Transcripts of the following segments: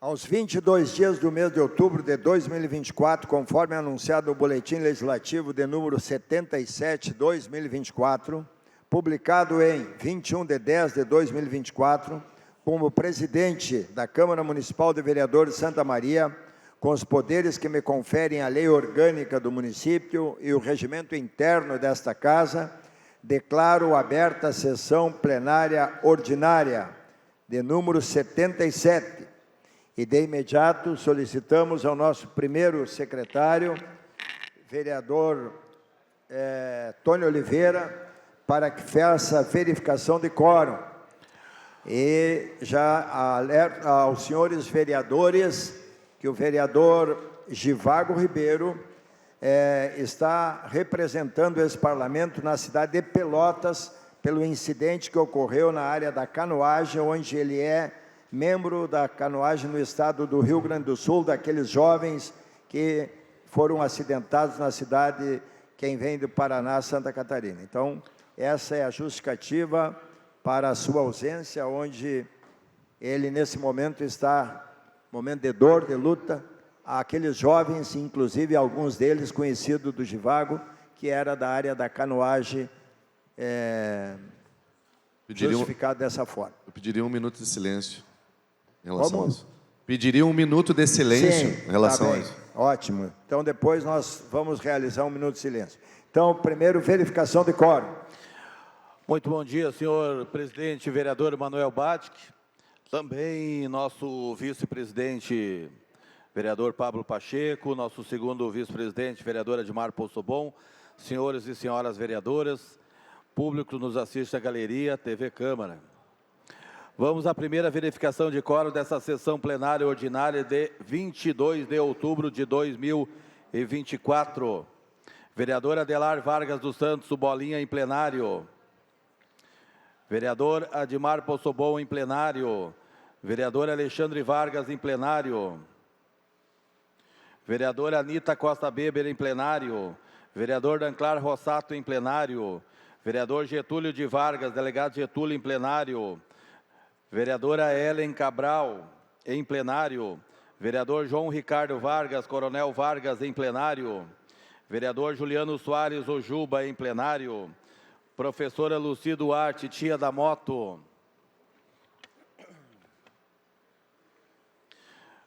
Aos 22 dias do mês de outubro de 2024, conforme anunciado no Boletim Legislativo de número 77/2024, publicado em 21 de 10 de 2024, como presidente da Câmara Municipal de Vereadores de Santa Maria, com os poderes que me conferem a lei orgânica do município e o regimento interno desta casa, declaro aberta a sessão plenária ordinária de número 77. E de imediato solicitamos ao nosso primeiro secretário, vereador Tony Oliveira, para que faça a verificação de quórum. E já alerta aos senhores vereadores que o vereador Givago Ribeiro está representando esse parlamento na cidade de Pelotas pelo incidente que ocorreu na área da canoagem, onde ele é membro da canoagem no estado do Rio Grande do Sul, daqueles jovens que foram acidentados na cidade, quem vem do Paraná, Santa Catarina. Então, essa é a justificativa para a sua ausência, onde ele, nesse momento, está, momento de dor, de luta, aqueles jovens, inclusive alguns deles conhecidos do Givago, que era da área da canoagem, justificado dessa forma. Eu pediria 1 minuto de silêncio em relação a isso. Pediria 1 minuto de silêncio em relação a isso. Ótimo. Então, depois nós vamos realizar 1 minuto de silêncio. Então, primeiro, verificação de quórum. Muito bom dia, senhor presidente, vereador Manuel Batic. Também nosso vice-presidente, vereador Pablo Pacheco, nosso segundo vice-presidente, vereador Admar Poçobon, senhores e senhoras vereadoras, público nos assiste à galeria, TV Câmara. Vamos à primeira verificação de quórum dessa sessão plenária ordinária de 22 de outubro de 2024. Vereador Adelar Vargas dos Santos, o Bolinha, em plenário. Vereador Admar Poçobon, em plenário. Vereador Alexandre Vargas, em plenário. Vereadora Anita Costa Beber, em plenário. Vereador Danclar Rossato, em plenário. Vereador Getúlio de Vargas, delegado Getúlio, em plenário. Vereadora Ellen Cabral, em plenário. Vereador João Ricardo Vargas, Coronel Vargas, em plenário. Vereador Juliano Soares Ojuba, em plenário. Professora Luci Duarte, tia da moto.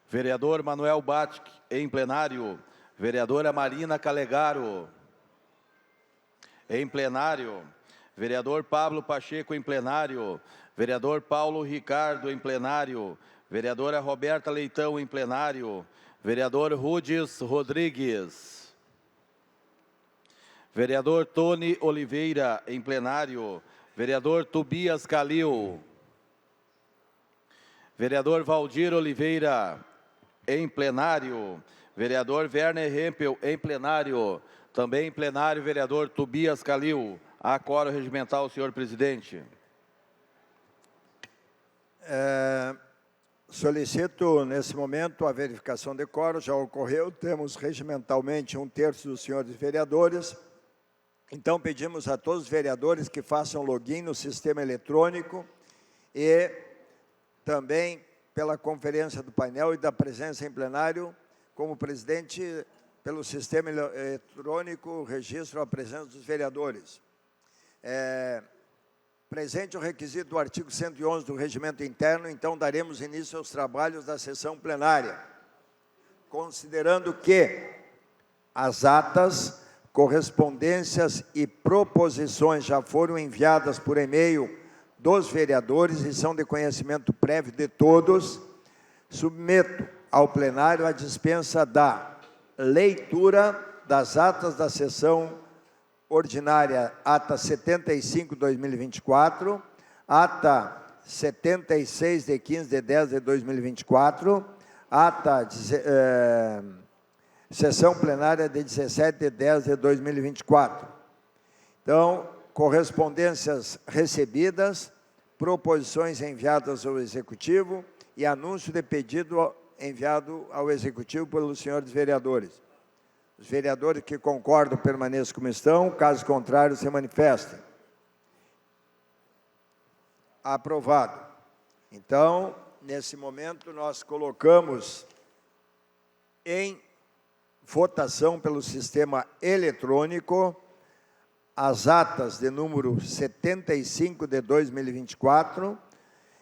Vereador Manuel Batic, em plenário. Vereadora Marina Calegaro, em plenário. Vereador Pablo Pacheco, em plenário. Vereador Paulo Ricardo, em plenário. Vereadora Roberta Leitão, em plenário. Vereador Rudes Rodrigues. Vereador Tony Oliveira, em plenário. Vereador Tobias Calil. Vereador Valdir Oliveira, em plenário. Vereador Werner Hempel, em plenário. Também em plenário, vereador Tobias Calil. Há quórum regimental, senhor presidente. Solicito, nesse momento, a verificação de quórum. Já ocorreu, temos regimentalmente 1/3 dos senhores vereadores. Então, pedimos a todos os vereadores que façam login no sistema eletrônico e também pela conferência do painel e da presença em plenário, como presidente, pelo sistema eletrônico, registro a presença dos vereadores. Presente o requisito do artigo 111 do Regimento Interno, então daremos início aos trabalhos da sessão plenária, considerando que as atas, correspondências e proposições já foram enviadas por e-mail dos vereadores e são de conhecimento prévio de todos, submeto ao plenário a dispensa da leitura das atas da sessão ordinária, ata 75/2024, ata 76 de 15 de 10 de 2024, ata sessão plenária de 17 de 10 de 2024. Então, correspondências recebidas, proposições enviadas ao Executivo e anúncio de pedido enviado ao Executivo pelos senhores vereadores. Os vereadores que concordam permaneçam como estão, caso contrário, se manifestem. Aprovado. Então, nesse momento, nós colocamos em votação pelo sistema eletrônico as atas de número 75 de 2024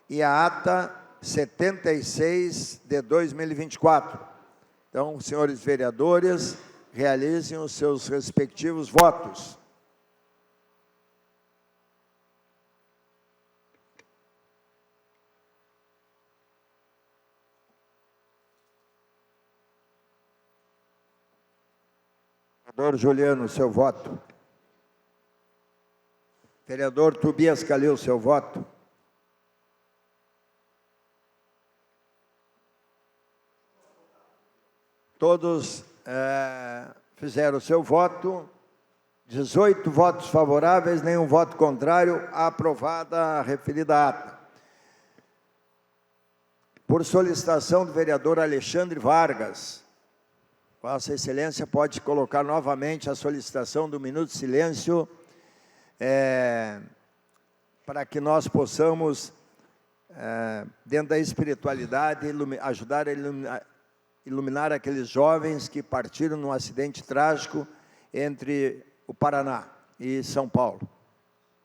e a ata 76 de 2024. Então, senhores vereadores, realizem os seus respectivos votos. Vereador Juliano, seu voto. Vereador Tobias Calil, seu voto. Todos fizeram o seu voto. 18 votos favoráveis, nenhum voto contrário. Aprovada a referida ata. Por solicitação do vereador Alexandre Vargas, Vossa Excelência pode colocar novamente a solicitação do minuto de silêncio para que nós possamos, dentro da espiritualidade, ajudar a iluminar aqueles jovens que partiram num acidente trágico entre o Paraná e São Paulo.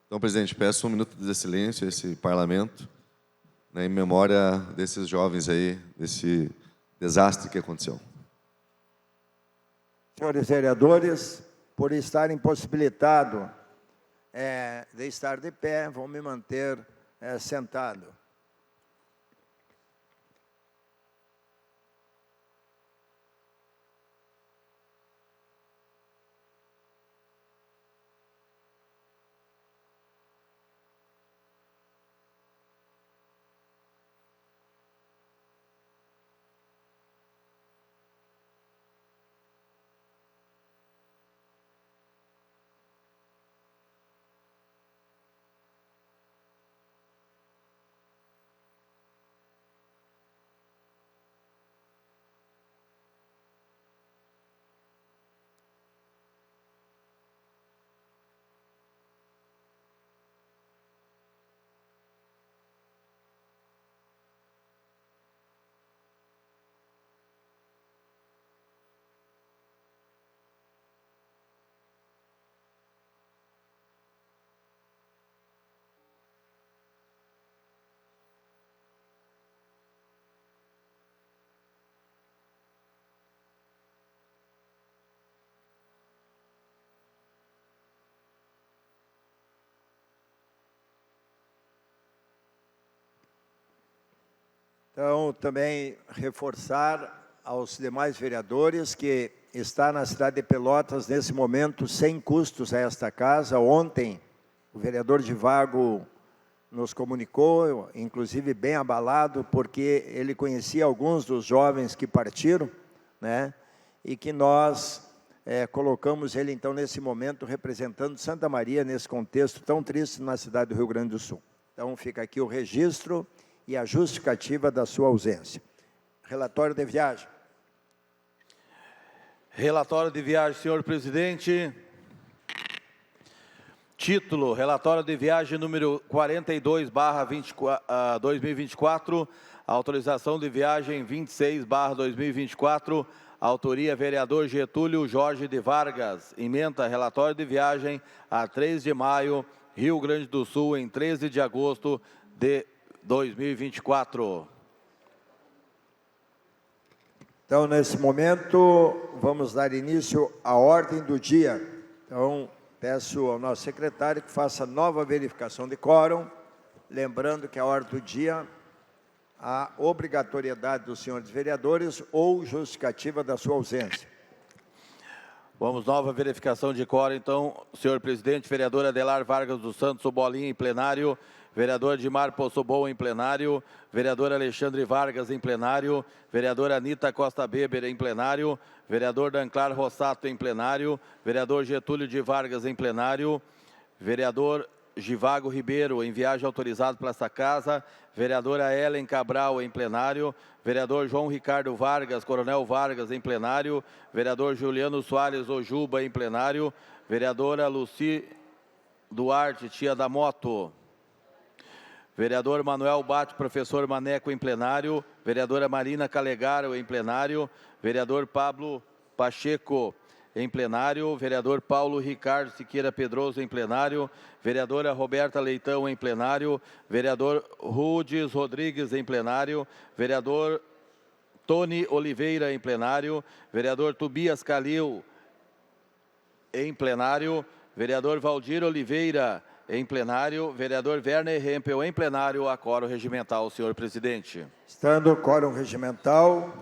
Então, presidente, peço um minuto de silêncio a esse parlamento, né, em memória desses jovens aí, desse desastre que aconteceu. Senhores vereadores, por estar impossibilitado de estar de pé, vou me manter sentado. Então, também reforçar aos demais vereadores que está na cidade de Pelotas, nesse momento, sem custos a esta casa. Ontem, o vereador Divago nos comunicou, inclusive bem abalado, porque ele conhecia alguns dos jovens que partiram, né? E que nós colocamos ele, então, nesse momento, representando Santa Maria, nesse contexto tão triste na cidade do Rio Grande do Sul. Então, fica aqui o registro e a justificativa da sua ausência. Relatório de viagem. Relatório de viagem, senhor presidente. Título, relatório de viagem número 42/2024, autorização de viagem 26/2024, autoria vereador Getúlio Jorge de Vargas, ementa relatório de viagem a 3 de maio, Rio Grande do Sul, em 13 de agosto de 2024. Então, nesse momento, vamos dar início à ordem do dia. Então, peço ao nosso secretário que faça nova verificação de quórum, lembrando que a ordem do dia, a obrigatoriedade dos senhores vereadores ou justificativa da sua ausência. Vamos, nova verificação de quórum, então, senhor presidente, vereador Adelar Vargas dos Santos, o Bolinha em plenário, vereador Edmar Possoboa em plenário, vereador Alexandre Vargas em plenário, vereadora Anita Costa Beber em plenário, vereador Danclar Rossato em plenário, vereador Getúlio de Vargas em plenário, vereador Givago Ribeiro em viagem autorizado para esta casa, vereadora Ellen Cabral em plenário, vereador João Ricardo Vargas, Coronel Vargas em plenário, vereador Juliano Soares Ojuba em plenário, vereadora Luci Duarte, tia da Moto, vereador Manuel Bate, professor Maneco, em plenário, vereadora Marina Calegaro, em plenário, vereador Pablo Pacheco, em plenário, vereador Paulo Ricardo Siqueira Pedroso, em plenário, vereadora Roberta Leitão, em plenário, vereador Rudes Rodrigues, em plenário, vereador Tony Oliveira, em plenário, vereador Tobias Calil, em plenário, vereador Valdir Oliveira, em plenário, vereador Werner Hempel, em plenário, a quórum regimental, senhor presidente. Estando o quórum regimental,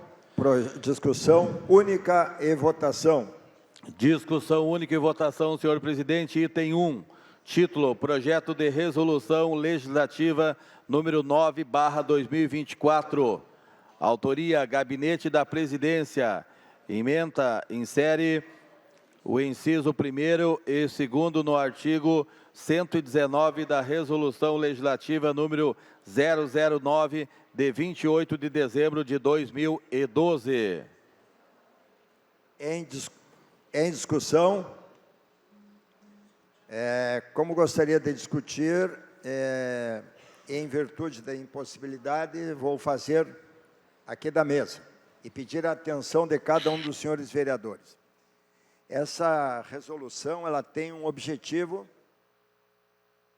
discussão única e votação. Discussão única e votação, senhor presidente. Item 1, título, Projeto de Resolução Legislativa número 9/2024. Autoria, Gabinete da Presidência. Ementa, insere o inciso 1º e 2º no artigo 119 da Resolução Legislativa número 009, de 28 de dezembro de 2012. Em discussão, como gostaria de discutir, em virtude da impossibilidade, vou fazer aqui da mesa e pedir a atenção de cada um dos senhores vereadores. Essa resolução, ela tem um objetivo,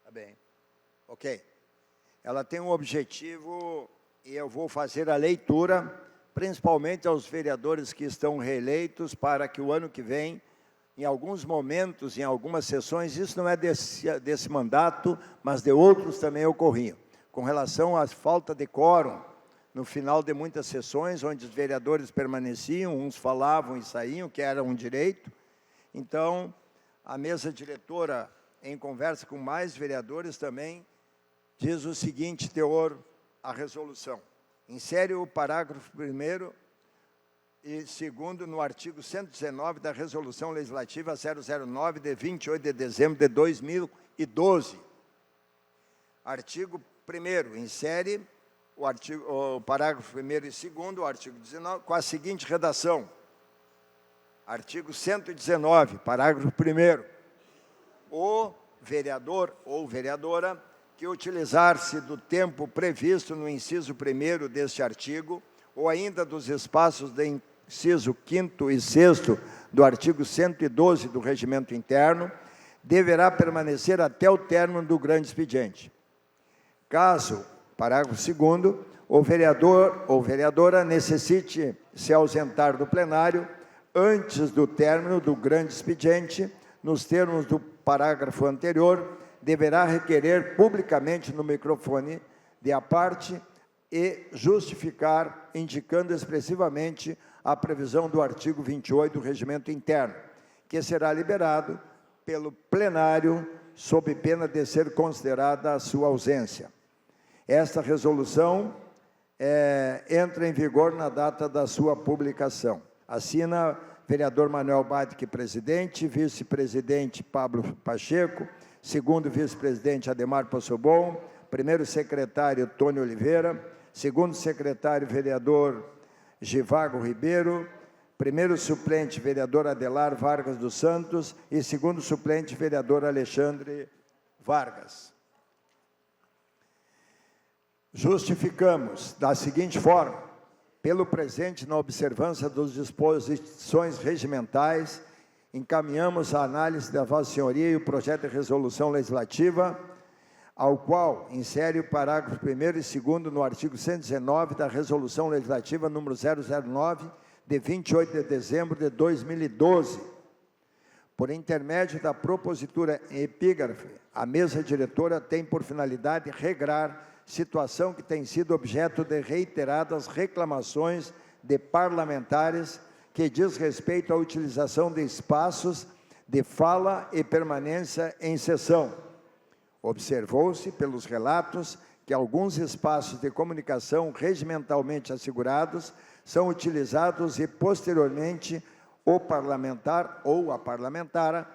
tá bem, ok, ela tem um objetivo e eu vou fazer a leitura, principalmente aos vereadores que estão reeleitos, para que o ano que vem, em alguns momentos, em algumas sessões, isso não é desse mandato, mas de outros também ocorriam, com relação à falta de quórum, no final de muitas sessões, onde os vereadores permaneciam, uns falavam e saíam, que era um direito. Então, a mesa diretora, em conversa com mais vereadores também, diz o seguinte teor à resolução. Insere o parágrafo 1º e 2º no artigo 119 da Resolução Legislativa 009, de 28 de dezembro de 2012. Artigo 1º, insere o parágrafo 1º e 2º, o artigo 19, com a seguinte redação. Artigo 119, parágrafo 1º. O vereador ou vereadora que utilizar-se do tempo previsto no inciso 1º deste artigo, ou ainda dos espaços de inciso 5º e 6º do artigo 112 do Regimento Interno, deverá permanecer até o término do grande expediente. Caso, parágrafo 2º, o vereador ou vereadora necessite se ausentar do plenário antes do término do grande expediente, nos termos do parágrafo anterior, deverá requerer publicamente no microfone de a parte e justificar, indicando expressivamente a previsão do artigo 28 do Regimento Interno, que será liberado pelo plenário sob pena de ser considerada a sua ausência. Esta resolução entra em vigor na data da sua publicação. Assina vereador Manuel Bate, presidente, vice-presidente Pablo Pacheco, segundo vice-presidente Ademar Possobon, primeiro secretário Tony Oliveira, segundo secretário vereador Givago Ribeiro, primeiro suplente vereador Adelar Vargas dos Santos e segundo suplente vereador Alexandre Vargas. Justificamos da seguinte forma: pelo presente, na observância das disposições regimentais, encaminhamos a análise da Vossa Senhoria e o projeto de resolução legislativa, ao qual insere o parágrafo 1º e 2º no artigo 119 da Resolução Legislativa número 009, de 28 de dezembro de 2012. Por intermédio da propositura em epígrafe, a mesa diretora tem por finalidade regrar situação que tem sido objeto de reiteradas reclamações de parlamentares que diz respeito à utilização de espaços de fala e permanência em sessão. Observou-se pelos relatos que alguns espaços de comunicação regimentalmente assegurados são utilizados e posteriormente o parlamentar ou a parlamentara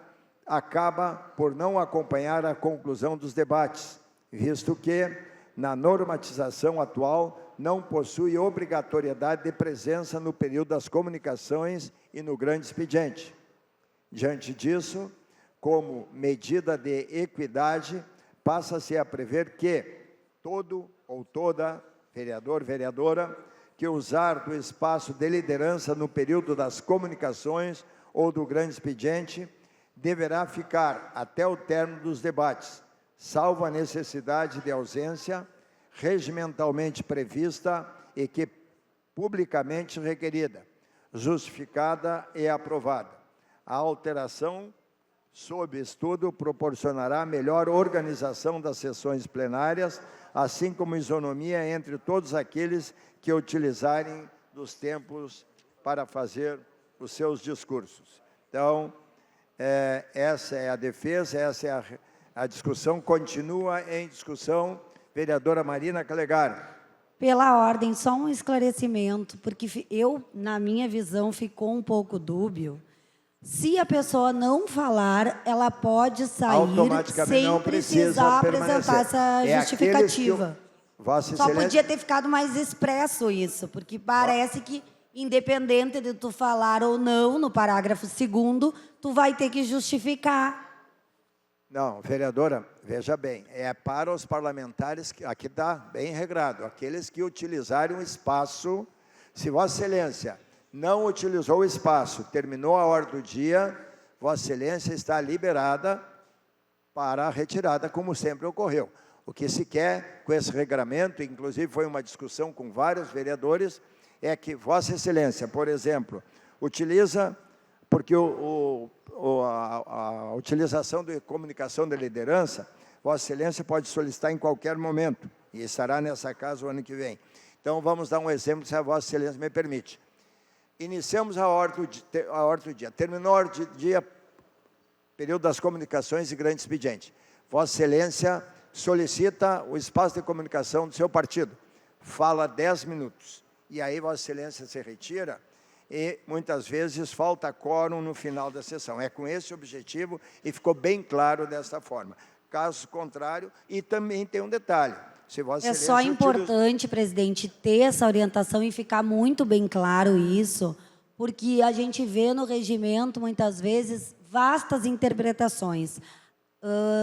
acaba por não acompanhar a conclusão dos debates, visto que na normatização atual, não possui obrigatoriedade de presença no período das comunicações e no grande expediente. Diante disso, como medida de equidade, passa-se a prever que todo ou toda vereador, vereadora, que usar do espaço de liderança no período das comunicações ou do grande expediente, deverá ficar até o término dos debates, salvo a necessidade de ausência regimentalmente prevista e que publicamente requerida, justificada e aprovada. A alteração sob estudo proporcionará melhor organização das sessões plenárias, assim como isonomia entre todos aqueles que utilizarem dos tempos para fazer os seus discursos. Então, essa é a defesa, essa é a discussão. Continua em discussão, vereadora Marina Calegari. Pela ordem, só um esclarecimento, porque na minha visão, ficou um pouco dúbio. Se a pessoa não falar, ela pode sair sem precisar apresentar essa justificativa. Só podia ter ficado mais expresso isso, porque parece que, independente de tu falar ou não, no parágrafo 2º, tu vai ter que justificar. Não, vereadora, veja bem, é para os parlamentares, aqui está bem regrado, aqueles que utilizarem o espaço, se Vossa Excelência não utilizou o espaço, terminou a hora do dia, Vossa Excelência está liberada para a retirada, como sempre ocorreu. O que se quer com esse regramento, inclusive foi uma discussão com vários vereadores, é que Vossa Excelência, por exemplo, utiliza, porque a utilização de comunicação de liderança, Vossa Excelência pode solicitar em qualquer momento, e estará nessa casa o ano que vem. Então, vamos dar um exemplo, se a Vossa Excelência me permite. Iniciamos a ordem do dia. Terminou a ordem do dia, período das comunicações e grande expediente. Vossa Excelência solicita o espaço de comunicação do seu partido. Fala 10 minutos. E aí Vossa Excelência se retira e muitas vezes falta quórum no final da sessão. É com esse objetivo e ficou bem claro dessa forma. Caso contrário, e também tem um detalhe. É só importante, presidente, ter essa orientação e ficar muito bem claro isso, porque a gente vê no regimento, muitas vezes, vastas interpretações.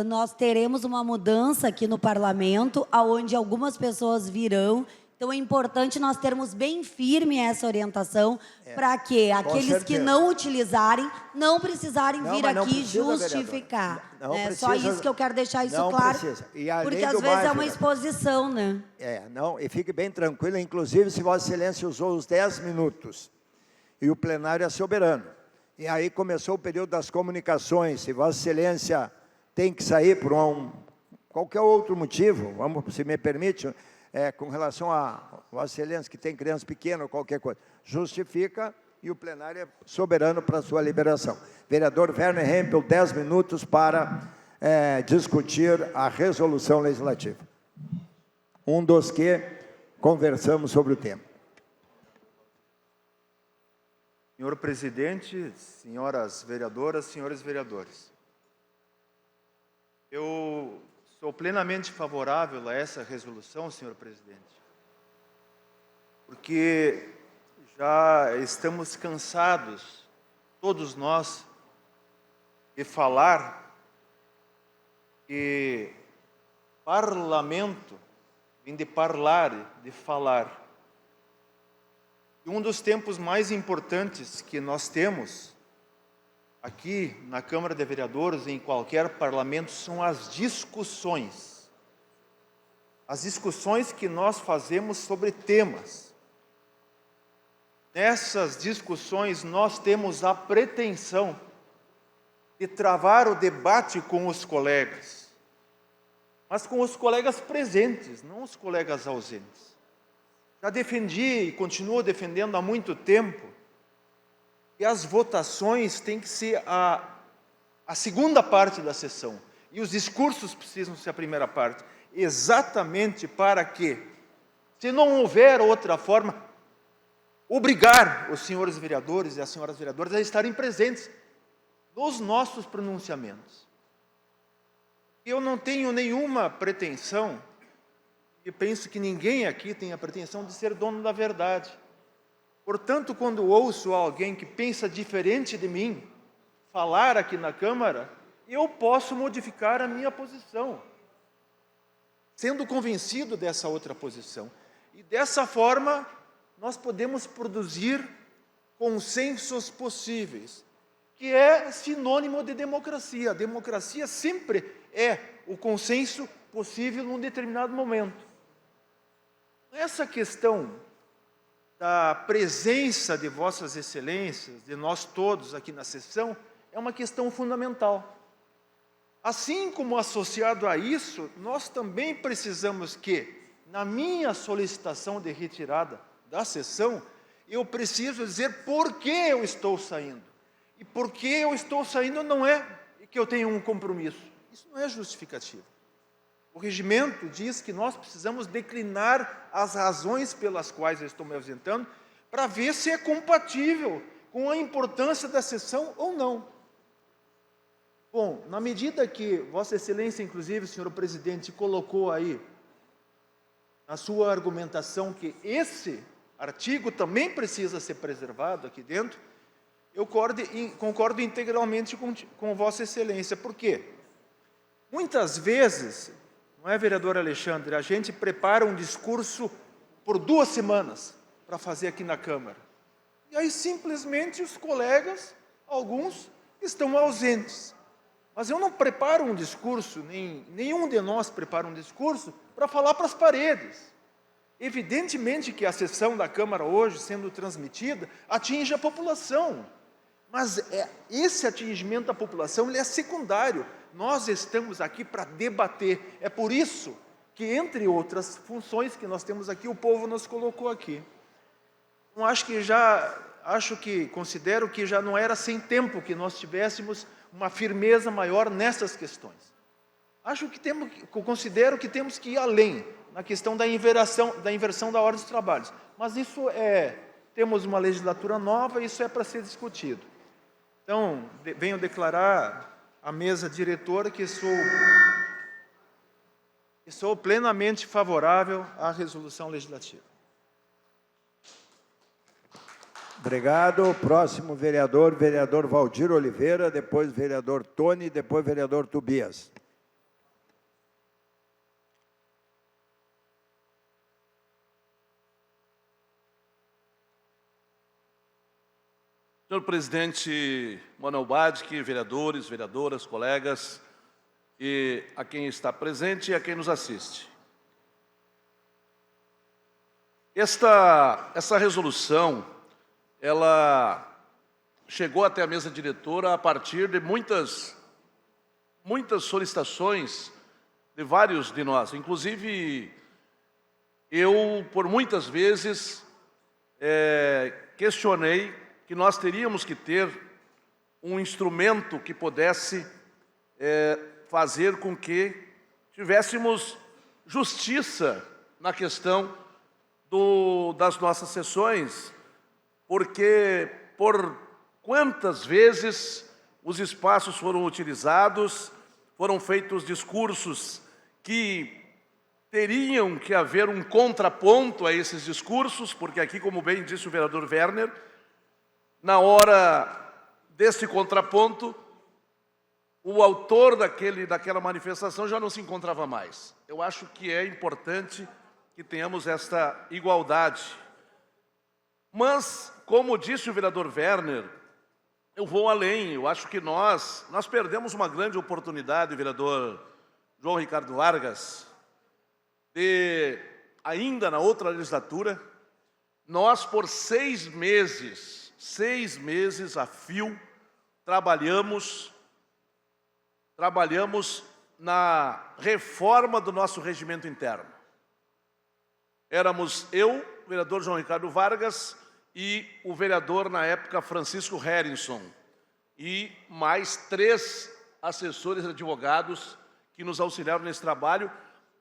Nós teremos uma mudança aqui no parlamento, onde algumas pessoas virão. Então, é importante nós termos bem firme essa orientação, para que aqueles que não utilizarem, não precisarem vir aqui justificar. É só isso que eu quero deixar isso claro, porque às vezes é uma exposição, né? E fique bem tranquilo, inclusive se Vossa Excelência usou os 10 minutos, e o plenário é soberano. E aí começou o período das comunicações, se Vossa Excelência tem que sair por qualquer outro motivo, se me permite, com relação a Vossa Excelência, que tem criança pequena ou qualquer coisa, justifica e o plenário é soberano para a sua liberação. Vereador Werner Hempel, 10 minutos para discutir a resolução legislativa. Um dos que conversamos sobre o tema. Senhor presidente, senhoras vereadoras, senhores vereadores, eu sou plenamente favorável a essa resolução, senhor presidente, porque já estamos cansados, todos nós, de falar que parlamento vem de parlar, de falar. E um dos tempos mais importantes que nós temos aqui na Câmara de Vereadores, em qualquer parlamento, são as discussões. As discussões que nós fazemos sobre temas. Nessas discussões, nós temos a pretensão de travar o debate com os colegas, mas com os colegas presentes, não os colegas ausentes. Já defendi e continuo defendendo há muito tempo que as votações têm que ser a segunda parte da sessão e os discursos precisam ser a primeira parte, exatamente para que, se não houver outra forma, obrigar os senhores vereadores e as senhoras vereadoras a estarem presentes nos nossos pronunciamentos. Eu não tenho nenhuma pretensão, e penso que ninguém aqui tem a pretensão de ser dono da verdade. Portanto, quando ouço alguém que pensa diferente de mim falar aqui na Câmara, eu posso modificar a minha posição. sendo convencido dessa outra posição. E dessa forma, nós podemos produzir consensos possíveis, que é sinônimo de democracia. A democracia sempre é o consenso possível num determinado momento. Essa questão da presença de Vossas Excelências, de nós todos aqui na sessão, é uma questão fundamental. Assim como associado a isso, nós também precisamos que, na minha solicitação de retirada da sessão, eu preciso dizer por que eu estou saindo. E por que eu estou saindo não é que eu tenho um compromisso. Isso não é justificativo. O regimento diz que nós precisamos declinar as razões pelas quais eu estou me ausentando para ver se é compatível com a importância da sessão ou não. Bom, na medida que Vossa Excelência, inclusive, senhor presidente, colocou aí na sua argumentação que esse artigo também precisa ser preservado aqui dentro, eu concordo integralmente com Vossa Excelência. Por quê? Muitas vezes, não é, vereador Alexandre, a gente prepara um discurso por 2 semanas para fazer aqui na Câmara. E aí, simplesmente, os colegas, alguns, estão ausentes. Mas eu não preparo um discurso, nenhum de nós prepara um discurso para falar para as paredes. Evidentemente que a sessão da Câmara hoje, sendo transmitida, atinge a população. Mas esse atingimento da população ele é secundário. Nós estamos aqui para debater. É por isso que, entre outras funções que nós temos aqui, o povo nos colocou aqui. Então, considero que já não era sem tempo que nós tivéssemos uma firmeza maior nessas questões. Considero que temos que ir além na questão da inversão da ordem dos trabalhos. Mas isso temos uma legislatura nova e isso é para ser discutido. Então, venho declarar à mesa diretora que sou plenamente favorável à resolução legislativa. Obrigado. Próximo vereador, vereador Valdir Oliveira, depois vereador Tony, depois vereador Tobias. Senhor presidente Manuel Badic, vereadores, vereadoras, colegas, e a quem está presente e a quem nos assiste. Essa resolução, ela chegou até a mesa diretora a partir de muitas solicitações de vários de nós. Inclusive, eu, por muitas vezes, questionei que nós teríamos que ter um instrumento que pudesse fazer com que tivéssemos justiça na questão das nossas sessões, porque por quantas vezes os espaços foram utilizados, foram feitos discursos que teriam que haver um contraponto a esses discursos, porque aqui, como bem disse o vereador Werner, na hora desse contraponto, o autor daquela manifestação já não se encontrava mais. Eu acho que é importante que tenhamos esta igualdade. Mas, como disse o vereador Werner, eu vou além. Eu acho que nós perdemos uma grande oportunidade, vereador João Ricardo Vargas, de, ainda na outra legislatura, nós por 6 meses a fio, trabalhamos na reforma do nosso regimento interno. Éramos eu, o vereador João Ricardo Vargas, e o vereador, na época, Francisco Herenson, e mais 3 assessores advogados que nos auxiliaram nesse trabalho.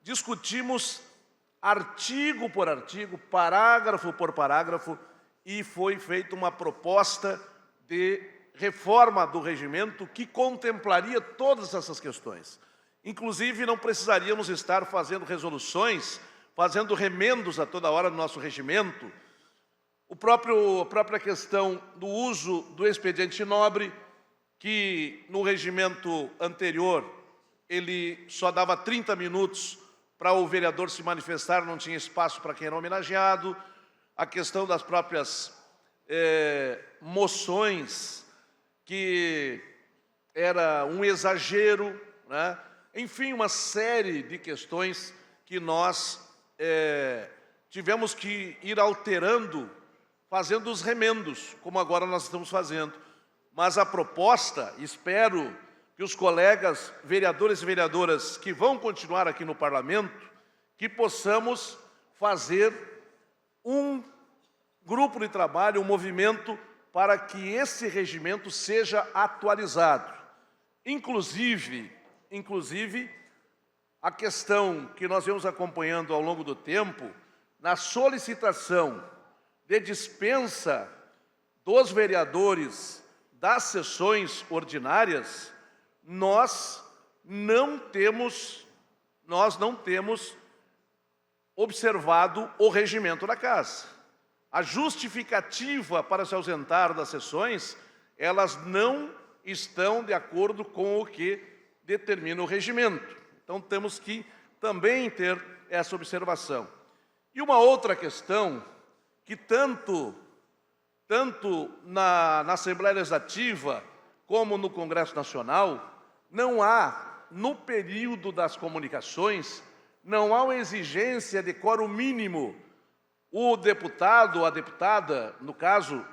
Discutimos artigo por artigo, parágrafo por parágrafo, e foi feita uma proposta de reforma do regimento que contemplaria todas essas questões. Inclusive, não precisaríamos estar fazendo resoluções, fazendo remendos a toda hora no nosso regimento. A própria questão do uso do expediente nobre, que no regimento anterior ele só dava 30 minutos para o vereador se manifestar, não tinha espaço para quem era homenageado, a questão das próprias moções, que era um exagero, né? Enfim, uma série de questões que nós tivemos que ir alterando, fazendo os remendos, como agora nós estamos fazendo. Mas a proposta, espero que os colegas vereadores e vereadoras que vão continuar aqui no Parlamento, que possamos fazer um grupo de trabalho, um movimento para que esse regimento seja atualizado. Inclusive, a questão que nós vemos acompanhando ao longo do tempo, na solicitação de dispensa dos vereadores das sessões ordinárias, nós não temos observado o regimento da casa. A justificativa para se ausentar das sessões, elas não estão de acordo com o que determina o regimento. Então, temos que também ter essa observação. E uma outra questão, que tanto na Assembleia Legislativa como no Congresso Nacional, não há, no período das comunicações, não há uma exigência de quórum mínimo. O deputado ou a deputada, no caso,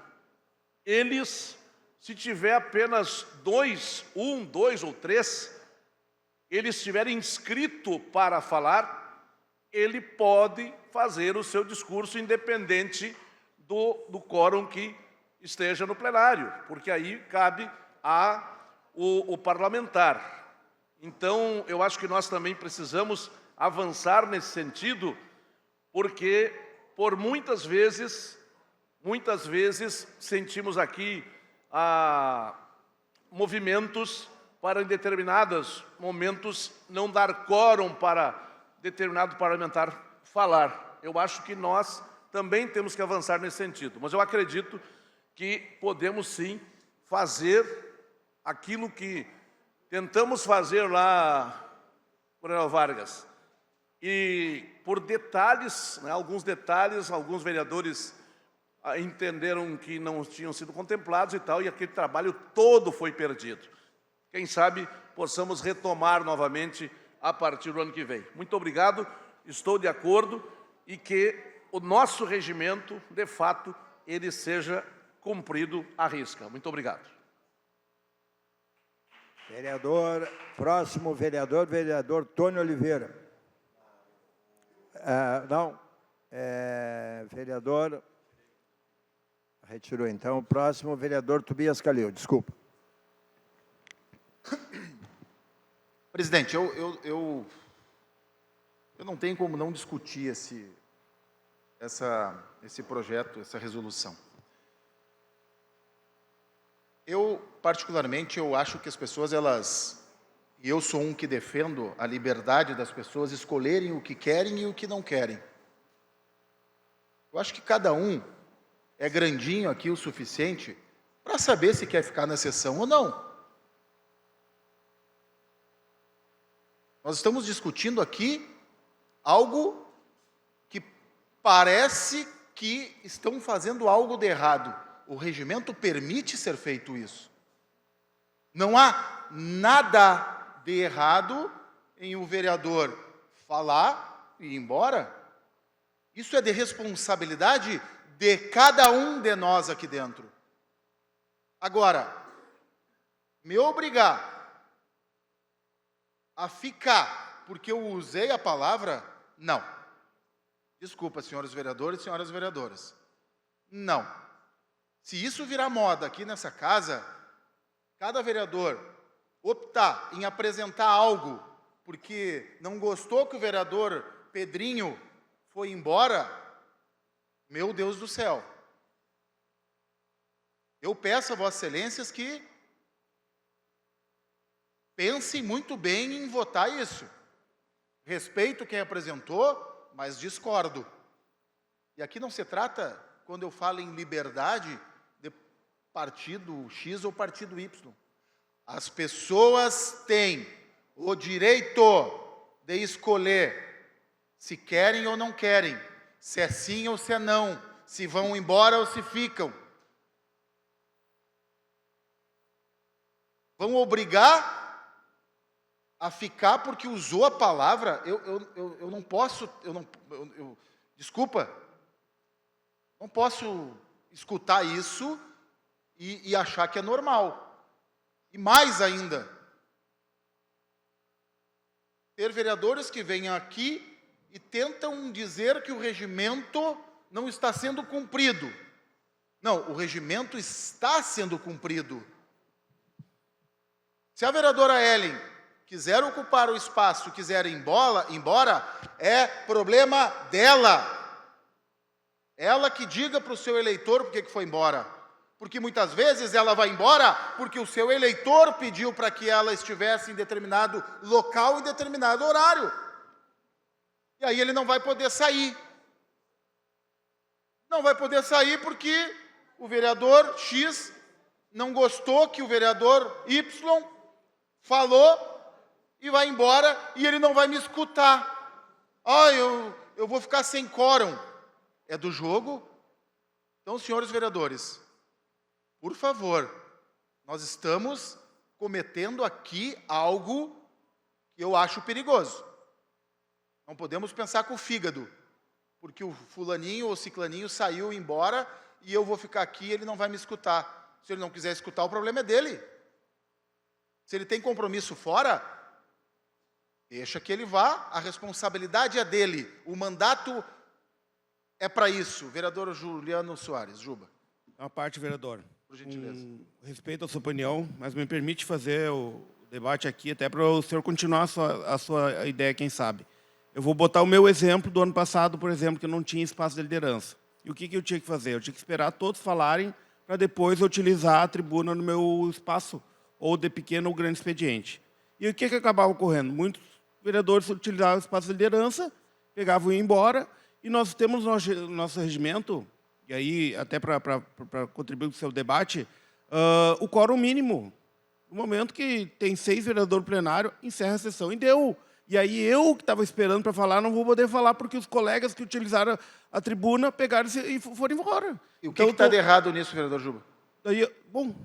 eles, se tiver apenas dois ou três, ele estiver inscrito para falar, ele pode fazer o seu discurso independente do quórum que esteja no plenário, porque aí cabe o parlamentar. Então, eu acho que nós também precisamos avançar nesse sentido, porque por muitas vezes sentimos aqui movimentos para, em determinados momentos, não dar quórum para determinado parlamentar falar. Eu acho que nós também temos que avançar nesse sentido. Mas eu acredito que podemos, sim, fazer aquilo que tentamos fazer lá, Coronel Vargas. E por detalhes, né, alguns vereadores entenderam que não tinham sido contemplados e tal, e aquele trabalho todo foi perdido. Quem sabe possamos retomar novamente a partir do ano que vem. Muito obrigado, estou de acordo, e que o nosso regimento, de fato, ele seja cumprido à risca. Muito obrigado. Próximo vereador Tony Oliveira. Vereador... Retirou, então. O próximo, vereador Tobias Calil. Desculpa. Presidente, eu não tenho como não discutir esse projeto, essa resolução. Particularmente, eu acho que as pessoas, e eu sou um que defendo a liberdade das pessoas escolherem o que querem e o que não querem. Eu acho que cada um é grandinho aqui o suficiente para saber se quer ficar na sessão ou não. Nós estamos discutindo aqui algo que parece que estão fazendo algo de errado. O regimento permite ser feito isso. Não há nada de errado em o vereador falar e ir embora. Isso é de responsabilidade de cada um de nós aqui dentro. Agora, me obrigar a ficar porque eu usei a palavra, não. Desculpa, senhores vereadores e senhoras vereadoras. Não. Se isso virar moda aqui nessa casa, cada vereador optar em apresentar algo porque não gostou que o vereador Pedrinho foi embora, meu Deus do céu. Eu peço a Vossas Excelências que pensem muito bem em votar isso. Respeito quem apresentou, mas discordo. E aqui não se trata, quando eu falo em liberdade, de partido X ou partido Y. As pessoas têm o direito de escolher se querem ou não querem, se é sim ou se é não, se vão embora ou se ficam. Vão obrigar a ficar porque usou a palavra? Eu não posso, desculpa, não posso escutar isso e achar que é normal. E mais ainda, ter vereadores que vêm aqui e tentam dizer que o regimento não está sendo cumprido. Não, o regimento está sendo cumprido. Se a vereadora Ellen quiser ocupar o espaço, quiser ir embora, é problema dela. Ela que diga para o seu eleitor por que foi embora. Porque muitas vezes ela vai embora porque o seu eleitor pediu para que ela estivesse em determinado local, em determinado horário. E aí ele não vai poder sair. Não vai poder sair porque o vereador X não gostou que o vereador Y falou e vai embora e ele não vai me escutar. Eu vou ficar sem quórum. É do jogo? Então, senhores vereadores, por favor, nós estamos cometendo aqui algo que eu acho perigoso. Não podemos pensar com o fígado, porque o fulaninho ou ciclaninho saiu embora e eu vou ficar aqui e ele não vai me escutar. Se ele não quiser escutar, o problema é dele. Se ele tem compromisso fora, deixa que ele vá, a responsabilidade é dele. O mandato é para isso. Vereador Juliano Soares, Juba. Uma parte, vereador. Por gentileza. Respeito a sua opinião, mas me permite fazer o debate aqui, até para o senhor continuar a sua ideia, quem sabe. Eu vou botar o meu exemplo do ano passado, por exemplo, que eu não tinha espaço de liderança. E o que eu tinha que fazer? Eu tinha que esperar todos falarem para depois eu utilizar a tribuna no meu espaço, ou de pequeno ou grande expediente. E o que acabava ocorrendo? Muitos vereadores utilizavam o espaço de liderança, pegavam e iam embora, e nós temos no nosso regimento, e aí até para contribuir com o seu debate, o quórum mínimo. No momento que tem 6 vereadores plenários, encerra a sessão e deu. E aí eu, que estava esperando para falar, não vou poder falar porque os colegas que utilizaram a tribuna pegaram e foram embora. E o que está de errado nisso, vereador Juba? Daí, bom, O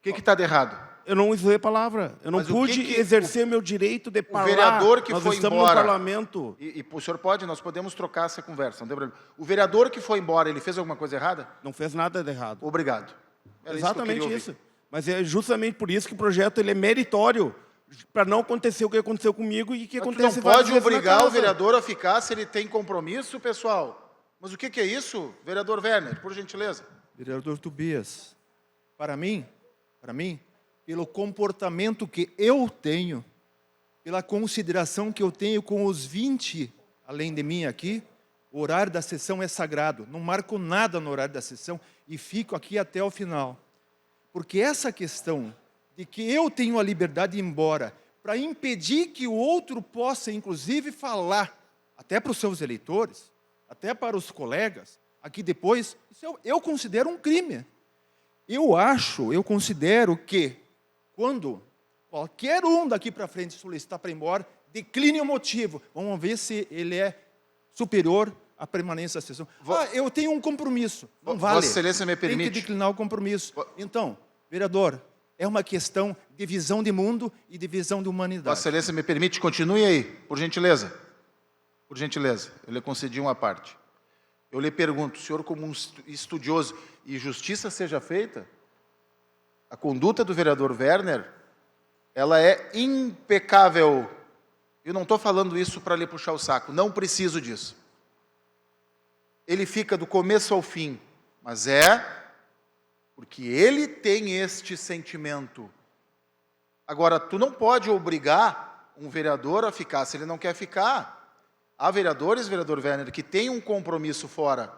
que está de errado? eu não usei a palavra. Eu não Mas o pude que exercer meu direito de falar. vereador que Nós foi estamos embora- no parlamento. E o senhor pode, nós podemos trocar essa conversa, não tem problema. O vereador que foi embora, ele fez alguma coisa errada? Não fez nada de errado. Obrigado. Era Exatamente que eu queria isso. ouvir. Mas é justamente por isso que o projeto ele é meritório, para não acontecer o que aconteceu comigo e que Mas tu acontece não várias pode vezes na obrigar o casa. vereador a ficar se ele tem compromisso, pessoal. Mas o que é isso, vereador Werner, por gentileza? Vereador Tobias, para mim, pelo comportamento que eu tenho, pela consideração que eu tenho com os 20, além de mim aqui, o horário da sessão é sagrado. Não marco nada no horário da sessão e fico aqui até o final. Porque essa questão de que eu tenho a liberdade de ir embora para impedir que o outro possa, inclusive, falar, até para os seus eleitores, até para os colegas, aqui depois, isso eu considero um crime. Eu considero que, quando qualquer um daqui para frente solicitar para ir embora, decline o motivo. Vamos ver se ele é superior à permanência da sessão. Eu tenho um compromisso. Não vale. Vossa Excelência me permite. Tem que declinar o compromisso. Então, vereador, é uma questão de visão de mundo e de visão de humanidade. Vossa Excelência me permite, continue aí, por gentileza. Por gentileza, eu lhe concedi uma parte. Eu lhe pergunto, o senhor como um estudioso, e justiça seja feita, a conduta do vereador Werner, ela é impecável. Eu não estou falando isso para lhe puxar o saco, não preciso disso. Ele fica do começo ao fim, mas porque ele tem este sentimento. Agora, tu não pode obrigar um vereador a ficar se ele não quer ficar. Há vereadores, vereador Werner, que têm um compromisso fora.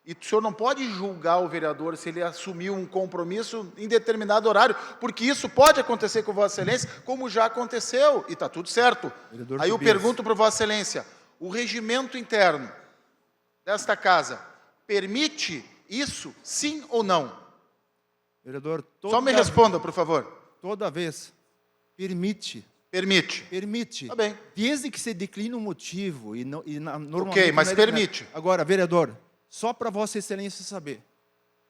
E o senhor não pode julgar o vereador se ele assumiu um compromisso em determinado horário, porque isso pode acontecer com Vossa Excelência, como já aconteceu, e está tudo certo. Vereador Aí eu Tobias. pergunto para Vossa Excelência, o regimento interno desta casa permite isso, sim ou não? Vereador, Só me responda, por favor. toda vez permite. Permite. Permite. Tá bem. Desde que se decline o motivo normalmente... Ok, mas não é permite. Agora, vereador, só para Vossa Excelência saber,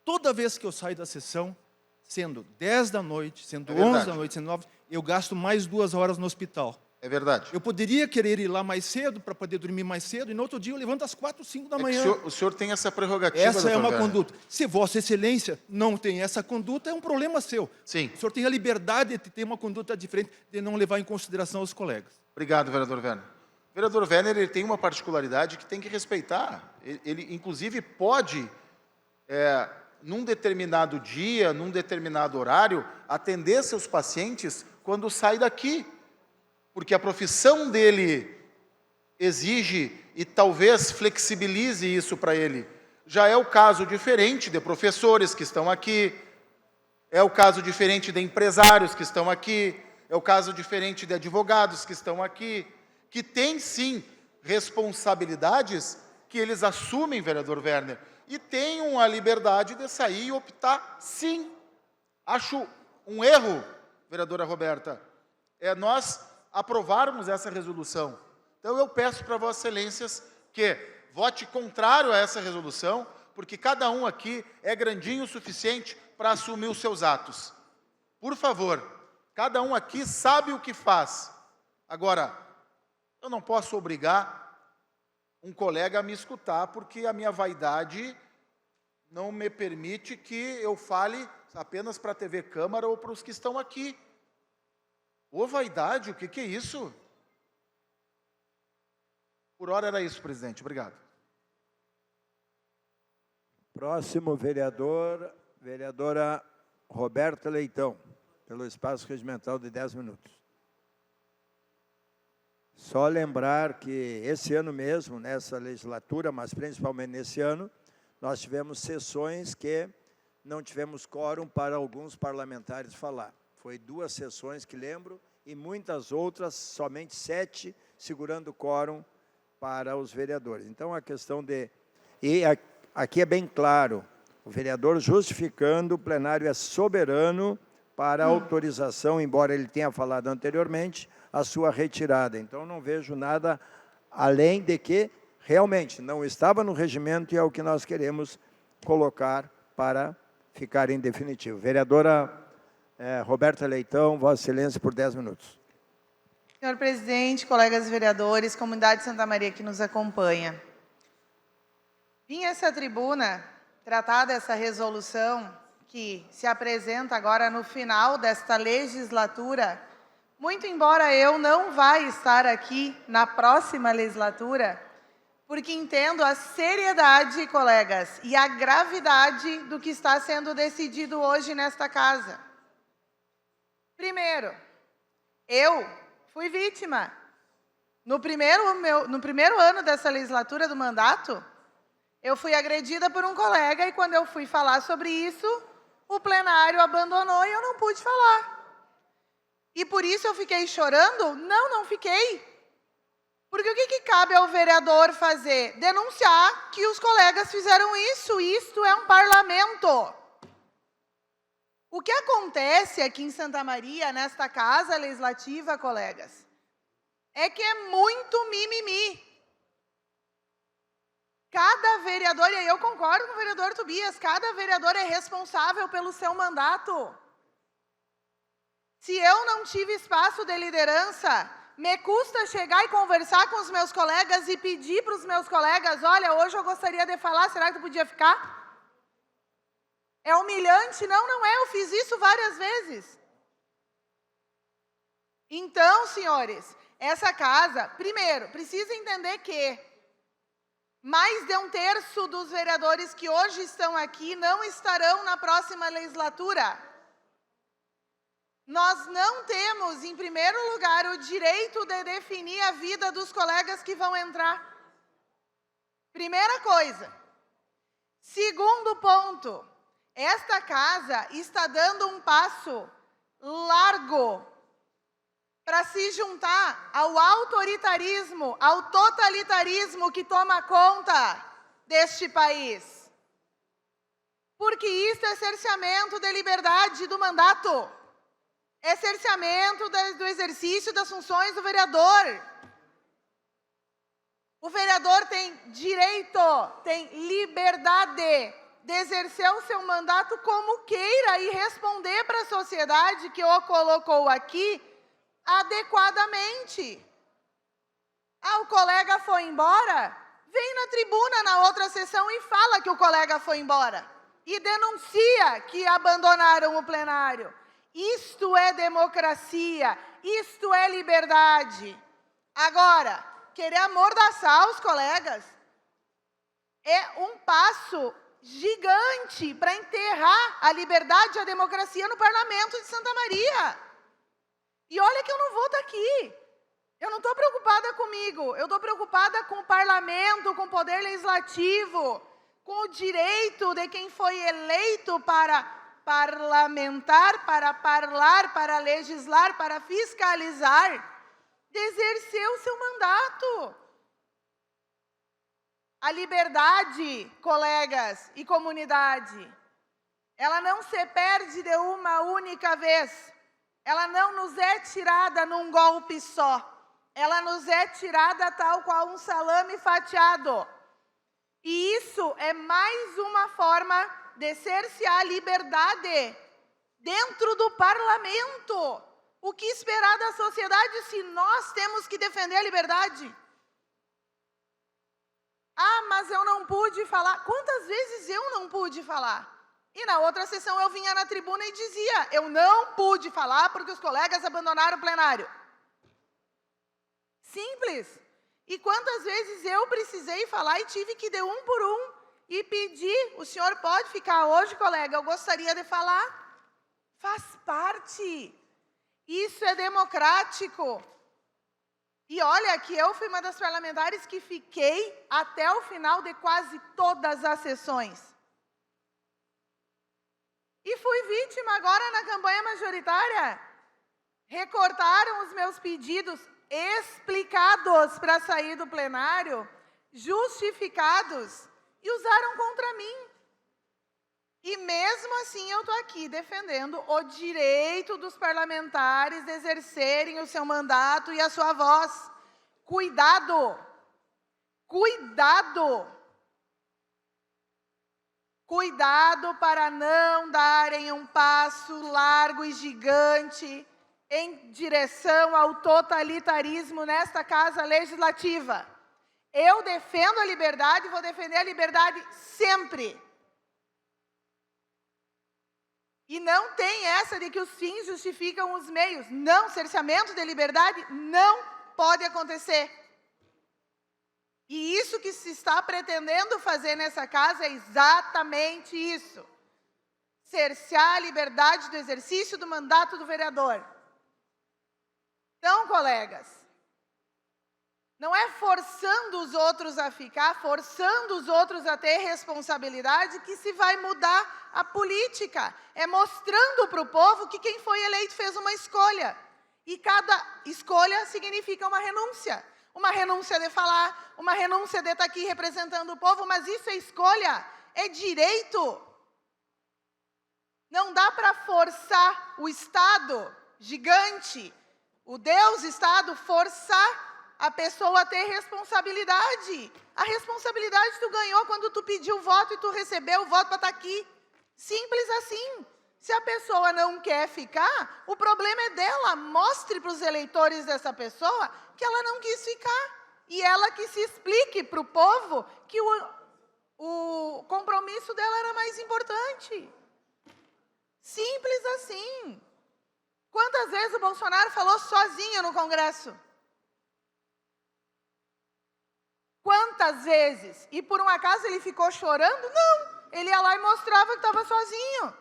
toda vez que eu saio da sessão, sendo 10 da noite, sendo É 11 verdade. da noite, sendo 9, eu gasto mais 2 horas no hospital. É verdade. Eu poderia querer ir lá mais cedo, para poder dormir mais cedo, e no outro dia eu levanto às 4, 5 da É que manhã. o senhor tem essa prerrogativa, Essa é doutor uma Werner. conduta. Se Vossa Excelência não tem essa conduta, é um problema seu. Sim. O senhor tem a liberdade de ter uma conduta diferente, de não levar em consideração os colegas. Obrigado, vereador Werner. O vereador Werner ele tem uma particularidade que tem que respeitar. Ele inclusive, pode, num determinado dia, num determinado horário, atender seus pacientes quando sai daqui. Porque a profissão dele exige e talvez flexibilize isso para ele. Já é o caso diferente de professores que estão aqui, é o caso diferente de empresários que estão aqui, é o caso diferente de advogados que estão aqui, que têm, sim, responsabilidades que eles assumem, vereador Werner, e tenham a liberdade de sair e optar, sim. Acho um erro, vereadora Roberta, nós aprovarmos essa resolução. Então, eu peço para Vossas Excelências que vote contrário a essa resolução, porque cada um aqui é grandinho o suficiente para assumir os seus atos. Por favor, cada um aqui sabe o que faz. Agora, eu não posso obrigar um colega a me escutar, porque a minha vaidade não me permite que eu fale apenas para a TV Câmara ou para os que estão aqui. Ô, vaidade, o que é isso? Por hora era isso, presidente. Obrigado. Próximo vereador, vereadora Roberta Leitão, pelo espaço regimental de 10 minutos. Só lembrar que esse ano mesmo, nessa legislatura, mas principalmente nesse ano, nós tivemos sessões que não tivemos quórum para alguns parlamentares falar. Foi 2 sessões que lembro, e muitas outras, somente 7, segurando quórum para os vereadores. Então, a questão de... E aqui é bem claro, o vereador justificando, o plenário é soberano para a autorização, embora ele tenha falado anteriormente, a sua retirada. Então, não vejo nada além de que, realmente, não estava no regimento e é o que nós queremos colocar para ficar em definitivo. Vereadora Roberta Leitão, Vossa Excelência, por 10 minutos. Senhor presidente, colegas vereadores, comunidade de Santa Maria que nos acompanha. Vim a essa tribuna tratar dessa resolução que se apresenta agora no final desta legislatura, muito embora eu não vá estar aqui na próxima legislatura, porque entendo a seriedade, colegas, e a gravidade do que está sendo decidido hoje nesta casa. Primeiro, eu fui vítima. No primeiro ano dessa legislatura do mandato, eu fui agredida por um colega e quando eu fui falar sobre isso, o plenário abandonou e eu não pude falar. E por isso eu fiquei chorando? Não, não fiquei. Porque o que cabe ao vereador fazer? Denunciar que os colegas fizeram isso. Isto é um parlamento. O que acontece aqui em Santa Maria, nesta casa legislativa, colegas, é que é muito mimimi. Cada vereador, e aí eu concordo com o vereador Tobias, cada vereador é responsável pelo seu mandato. Se eu não tive espaço de liderança, me custa chegar e conversar com os meus colegas e pedir para os meus colegas, olha, hoje eu gostaria de falar, será que tu podia ficar? É humilhante? Não, não é, eu fiz isso várias vezes. Então, senhores, essa casa, primeiro, precisa entender que mais de 1/3 dos vereadores que hoje estão aqui não estarão na próxima legislatura. Nós não temos, em primeiro lugar, o direito de definir a vida dos colegas que vão entrar. Primeira coisa. Segundo ponto, esta casa está dando um passo largo para se juntar ao autoritarismo, ao totalitarismo que toma conta deste país. Porque isso é cerceamento de liberdade do mandato. é cerceamento do exercício das funções do vereador. O vereador tem direito, tem liberdade de exercer o seu mandato como queira e responder para a sociedade que o colocou aqui adequadamente. Ah, o colega foi embora? Vem na tribuna na outra sessão e fala que o colega foi embora. E denuncia que abandonaram o plenário. Isto é democracia, isto é liberdade. Agora, querer amordaçar os colegas é um passo gigante para enterrar a liberdade e a democracia no Parlamento de Santa Maria. E olha que eu não vou estar aqui. Eu não estou preocupada comigo, eu estou preocupada com o Parlamento, com o Poder Legislativo, com o direito de quem foi eleito para parlamentar, para parlar, para legislar, para fiscalizar, de exercer o seu mandato. A liberdade, colegas e comunidade, ela não se perde de uma única vez. Ela não nos é tirada num golpe só. Ela nos é tirada tal qual um salame fatiado. E isso é mais uma forma de cercear a liberdade dentro do parlamento. O que esperar da sociedade se nós temos que defender a liberdade? Ah, mas eu não pude falar. Quantas vezes eu não pude falar? E na outra sessão eu vinha na tribuna e dizia, eu não pude falar porque os colegas abandonaram o plenário. Simples. E quantas vezes eu precisei falar e tive que ir de um por um e pedir, o senhor pode ficar hoje, colega, eu gostaria de falar. Faz parte. Isso é democrático. E olha que eu fui uma das parlamentares que fiquei até o final de quase todas as sessões. E fui vítima agora na campanha majoritária. Recortaram os meus pedidos explicados para sair do plenário, justificados, e usaram contra mim. E mesmo assim eu estou aqui defendendo o direito dos parlamentares de exercerem o seu mandato e a sua voz. Cuidado! Cuidado! Cuidado para não darem um passo largo e gigante em direção ao totalitarismo nesta Casa Legislativa. Eu defendo a liberdade e vou defender a liberdade sempre. E não tem essa de que os fins justificam os meios. Não, cerceamento de liberdade não pode acontecer. E isso que se está pretendendo fazer nessa casa é exatamente isso. Cercear a liberdade do exercício do mandato do vereador. Então, colegas, não é forçando os outros a ficar, forçando os outros a ter responsabilidade que se vai mudar a política. É mostrando para o povo que quem foi eleito fez uma escolha. E cada escolha significa uma renúncia. Uma renúncia de falar, uma renúncia de estar aqui representando o povo, mas isso é escolha, é direito. Não dá para forçar o Estado gigante, o Deus Estado, forçar a pessoa a ter responsabilidade. A responsabilidade tu ganhou quando tu pediu o voto e tu recebeu o voto para estar aqui. Simples assim. Se a pessoa não quer ficar, o problema é dela. Mostre para os eleitores dessa pessoa que ela não quis ficar. E ela que se explique para o povo que o compromisso dela era mais importante. Simples assim. Quantas vezes o Bolsonaro falou sozinho no Congresso? Quantas vezes? E por um acaso ele ficou chorando? Não. Ele ia lá e mostrava que estava sozinho.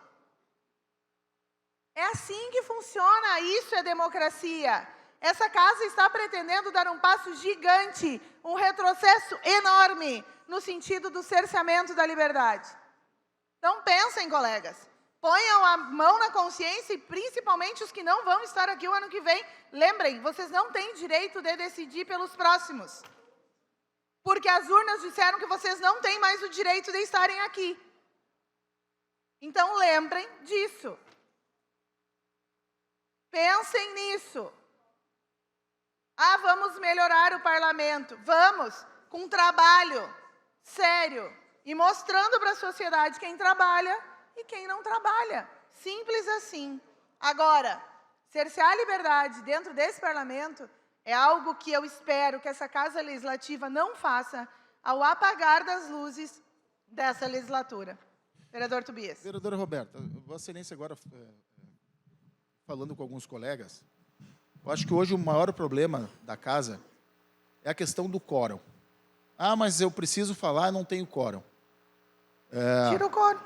É assim que funciona, isso é democracia. Essa casa está pretendendo dar um passo gigante, um retrocesso enorme, no sentido do cerceamento da liberdade. Então pensem, colegas, ponham a mão na consciência e principalmente os que não vão estar aqui o ano que vem, lembrem, vocês não têm direito de decidir pelos próximos. Porque as urnas disseram que vocês não têm mais o direito de estarem aqui. Então lembrem disso. Pensem nisso. Ah, vamos melhorar o parlamento. Vamos, com trabalho sério e mostrando para a sociedade quem trabalha e quem não trabalha. Simples assim. Agora, cercear a liberdade dentro desse parlamento é algo que eu espero que essa Casa Legislativa não faça ao apagar das luzes dessa legislatura. Vereador Tobias. Vereadora Roberta, Vossa Excelência agora, falando com alguns colegas, eu acho que hoje o maior problema da casa é a questão do quórum. Ah, mas eu preciso falar, não tenho quórum. Tira o quórum.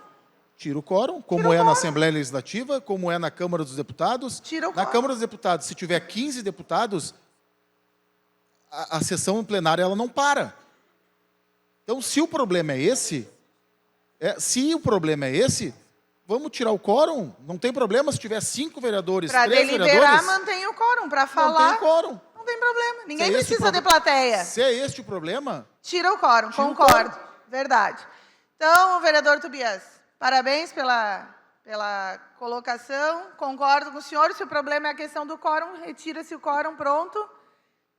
Tira o quórum, como é na Assembleia Legislativa, como é na Câmara dos Deputados. Tira o Na quórum. Câmara dos Deputados, se tiver 15 deputados, a sessão plenária ela não para. Então, se o problema é esse, vamos tirar o quórum. Não tem problema se tiver 5 vereadores, 3 vereadores. Para deliberar, mantém o quórum. Para falar, não tem quórum. Não tem problema. Ninguém Se é esse precisa de plateia. Se é este o problema... Tira o quórum, Tira o concordo. quórum. Verdade. Então, vereador Tobias, parabéns pela colocação. Concordo com o senhor. Se o problema é a questão do quórum, retira-se o quórum, pronto.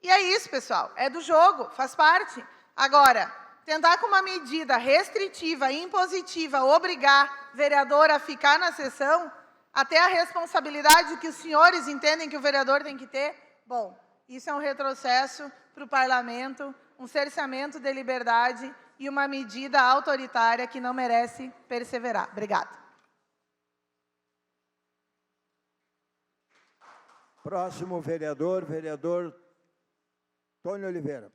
E é isso, pessoal. É do jogo, faz parte. Agora, tentar com uma medida restritiva e impositiva obrigar vereador a ficar na sessão, até a responsabilidade que os senhores entendem que o vereador tem que ter, bom, isso é um retrocesso para o parlamento, um cerceamento de liberdade e uma medida autoritária que não merece perseverar. Obrigada. Próximo vereador Tony Oliveira.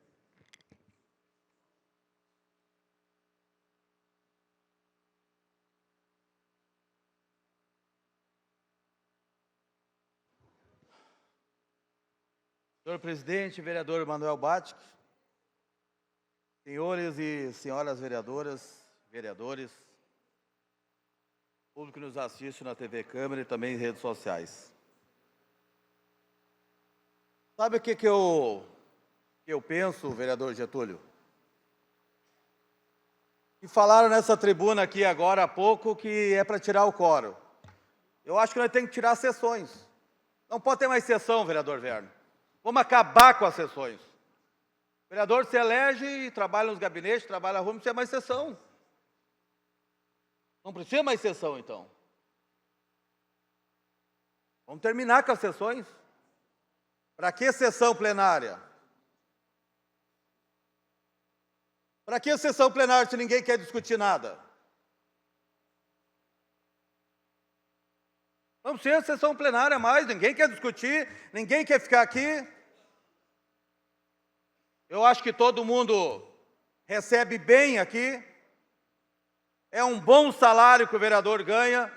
Senhor presidente, vereador Manuel Batic, senhores e senhoras vereadoras, vereadores, público que nos assiste na TV Câmara e também em redes sociais. Sabe o que eu penso, vereador Getúlio? E falaram nessa tribuna aqui agora há pouco que é para tirar o quórum. Eu acho que nós temos que tirar as sessões. Não pode ter mais sessão, vereador Werner. Vamos acabar com as sessões. O vereador se elege e trabalha nos gabinetes, trabalha na rua, não precisa mais sessão. Não precisa mais sessão, então. Vamos terminar com as sessões. Para que sessão plenária? Para que sessão plenária se ninguém quer discutir nada? Não precisa sessão plenária mais, ninguém quer discutir, ninguém quer ficar aqui. Eu acho que todo mundo recebe bem aqui. É um bom salário que o vereador ganha,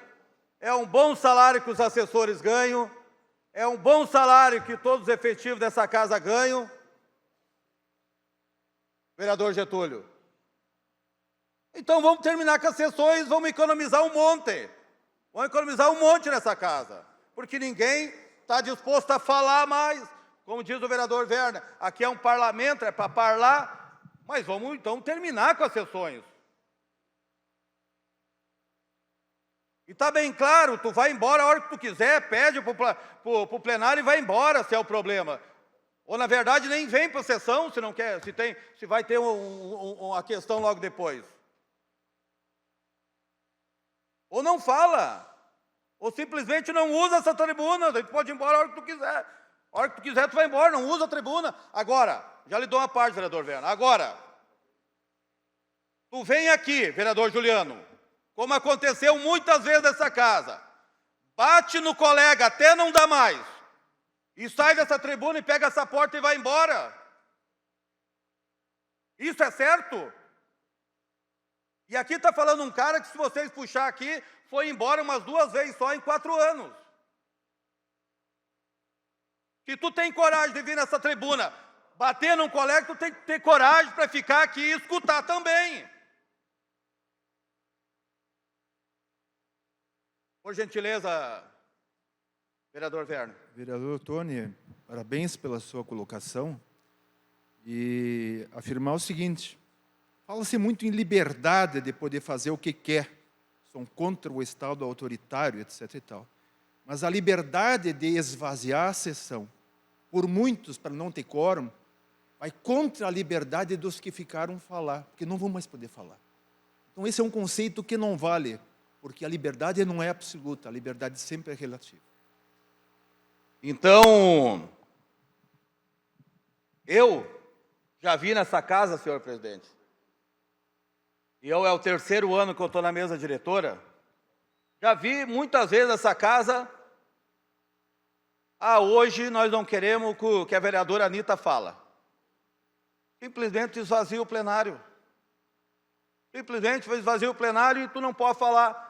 é um bom salário que os assessores ganham, é um bom salário que todos os efetivos dessa casa ganham. Vereador Getúlio. Então vamos terminar com as sessões, vamos economizar um monte. Vamos economizar um monte nessa casa, porque ninguém está disposto a falar mais. Como diz o vereador Werner, aqui é um parlamento, é para falar, mas vamos então terminar com as sessões. E está bem claro, tu vai embora a hora que tu quiser, pede para o plenário e vai embora, se é o problema. Ou, na verdade, nem vem para a sessão, se não quer, se vai ter uma questão logo depois. Ou não fala, ou simplesmente não usa essa tribuna, tu pode ir embora a hora que tu quiser. A hora que tu quiser, tu vai embora, não usa a tribuna. Agora, já lhe dou uma parte, vereador Werner. Agora, tu vem aqui, vereador Juliano, como aconteceu muitas vezes nessa casa, bate no colega até não dá mais, e sai dessa tribuna e pega essa porta e vai embora. Isso é certo? E aqui está falando um cara que, se vocês puxar aqui, foi embora umas 2 vezes só em 4 anos. Se tu tem coragem de vir nessa tribuna, bater num colega, tu tem que ter coragem para ficar aqui e escutar também. Por gentileza, vereador Werner. Vereador Tony, parabéns pela sua colocação e afirmar o seguinte: fala-se muito em liberdade de poder fazer o que quer, são contra o Estado autoritário, etc. e tal. Mas a liberdade de esvaziar a sessão, por muitos, para não ter quórum, vai contra a liberdade dos que ficaram falar, porque não vão mais poder falar. Então esse é um conceito que não vale, porque a liberdade não é absoluta, a liberdade sempre é relativa. Então, eu já vi nessa casa, senhor presidente, e é o terceiro ano que eu estou na mesa diretora, já vi muitas vezes essa casa, hoje nós não queremos o que a vereadora Anita fala. Simplesmente esvazia o plenário. Simplesmente esvazia o plenário e tu não pode falar.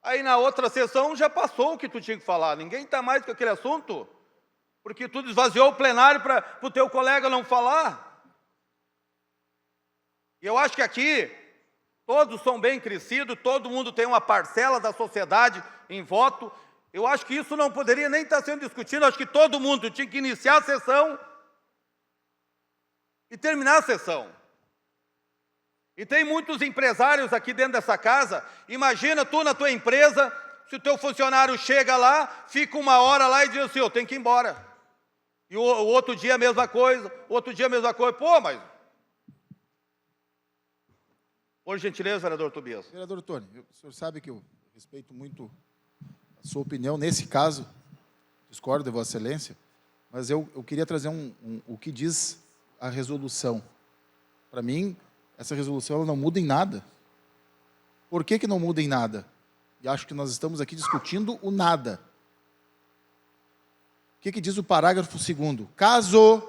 Aí na outra sessão já passou o que tu tinha que falar. Ninguém está mais com aquele assunto, porque tu esvaziou o plenário para o teu colega não falar. E eu acho que aqui todos são bem crescidos, todo mundo tem uma parcela da sociedade em voto. Eu acho que isso não poderia nem estar sendo discutido. Eu acho que todo mundo tinha que iniciar a sessão e terminar a sessão. E tem muitos empresários aqui dentro dessa casa. Imagina tu na tua empresa, se o teu funcionário chega lá, fica 1 hora lá e diz assim, eu tenho que ir embora. E o outro dia a mesma coisa, Pô, mas... Por gentileza, vereador Tobias. Vereador Tony, o senhor sabe que eu respeito muito a sua opinião. Nesse caso, discordo de Vossa Excelência, mas eu queria trazer o que diz a resolução. Para mim, essa resolução ela não muda em nada. Por que não muda em nada? E acho que nós estamos aqui discutindo o nada. O que diz o parágrafo 2º? Caso